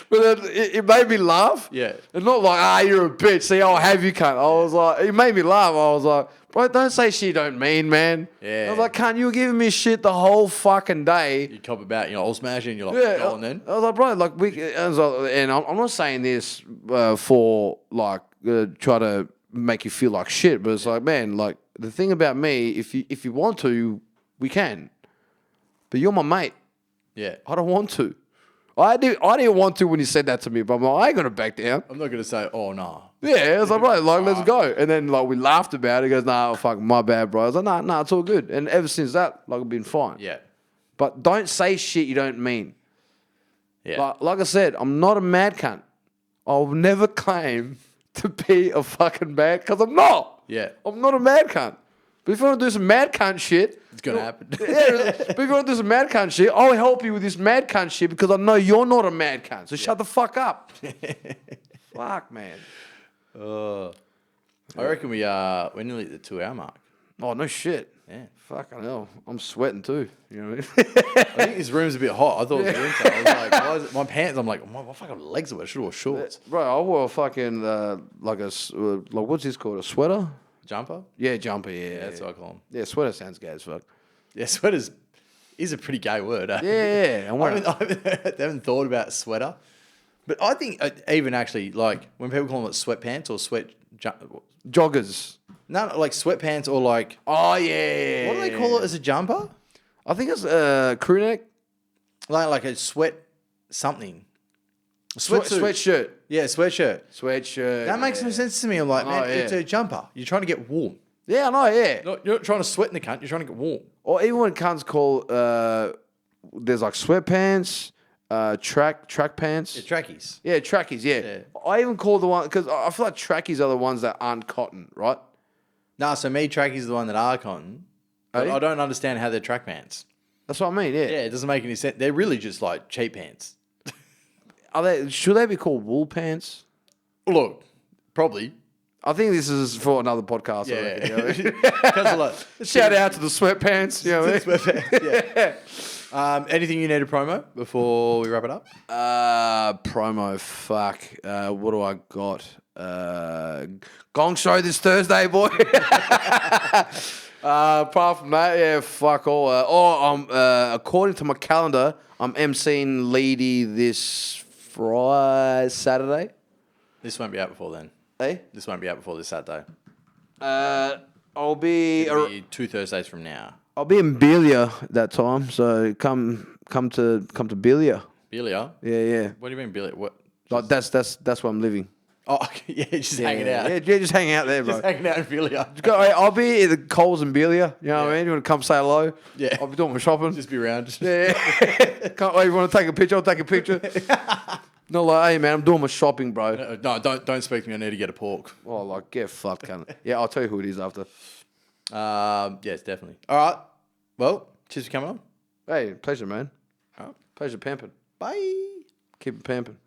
But then it made me laugh. Yeah. And not like, you're a bitch. See, I'll have you, cunt. I was like, it made me laugh. I was like, bro, don't say shit you don't mean, man. Yeah. I was like, cunt, you were giving me shit the whole fucking day. You cop about, I'll smash it, and you're like, Yeah. go on then. I was like, bro, like, and I'm not saying this for, like, try to make you feel like shit, but it's like, man, like, the thing about me, if you want to, we can. But you're my mate. Yeah. I don't want to. I didn't want to when he said that to me, but I'm like, I ain't gonna back down. I'm not going to say, oh, nah. Yeah, I was like, right, like, let's go. And then, like, we laughed about it. He goes, nah, fuck, my bad, bro. I was like, nah, it's all good. And ever since that, like, I've been fine. Yeah. But don't say shit you don't mean. Yeah. Like I said, I'm not a mad cunt. I'll never claim to be a fucking mad, because I'm not. Yeah. I'm not a mad cunt. But if you want to do some mad cunt shit... It's going to happen. Yeah, but if you want to do some mad cunt shit, I'll help you with this mad cunt shit because I know you're not a mad cunt. So shut the fuck up. Fuck, man. I reckon we're nearly at the 2 hour mark. Oh, no shit. Yeah. Fucking hell. I'm sweating too. You know what I mean? I think this room's a bit hot. I thought it was winter. I was like, why is it, my pants, I'm like, my fucking legs are wet. I should have wore shorts. Bro, I wore a fucking, like what's this called? A sweater? Jumper? Yeah, jumper, yeah. Yeah, that's what I call them. Yeah, sweater sounds gay as fuck. Yeah, sweaters is a pretty gay word. Eh? Yeah. I haven't thought about sweater. But I think even actually, like, when people call them like sweatpants or Joggers. No, like sweatpants or like... Oh, yeah. What do they call it as a jumper? I think it's crew neck. Like a sweat something. Sweatshirt. Yeah, sweatshirt. Sweatshirt. That makes no sense to me. I'm like, man, yeah. it's a jumper. You're trying to get warm. Yeah, I know, yeah. You're not trying to sweat in the cunt. You're trying to get warm. Or even when cunts call, there's like sweatpants, track pants. Yeah, trackies. Yeah, trackies, yeah. I even call the one, because I feel like trackies are the ones that aren't cotton, right? Nah, so me, trackies are the one that are cotton. But I don't understand how they're track pants. That's what I mean, yeah. Yeah, it doesn't make any sense. They're really just like cheap pants. Should they be called wool pants? Look, probably. I think this is for another podcast. Yeah. I reckon, you know what I mean? Shout out to the sweatpants. You know what I mean? Sweatpants, yeah. Anything you need to promo before we wrap it up? Promo, fuck. What do I got? Gong show this Thursday, boy. Apart from that, yeah, fuck all. According to my calendar, I'm emceeing Leedy this Saturday. This won't be out before then. Eh? This won't be out before this Saturday. I'll be 2 Thursdays from now. I'll be in Belia that time, so come to Belia. Belia? Yeah. What do you mean Belia? What? Like that's where I'm living. Oh, okay. Yeah, just hanging out. Yeah, just hanging out there, bro. Just hanging out in Belia. I'll be at the Coles and Belia. You know what I mean? You want to come say hello? Yeah. I'll be doing my shopping. Just be around. Yeah. You want to take a picture? I'll take a picture. No, like, hey man, I'm doing my shopping, bro. No, don't speak to me. I need to get a pork. Oh, like, get fucked, cunt. Yeah, I'll tell you who it is after. Yes, definitely. All right. Well, cheers for coming on. Hey, pleasure, man. All right. Pleasure pamping. Bye. Keep it pamping.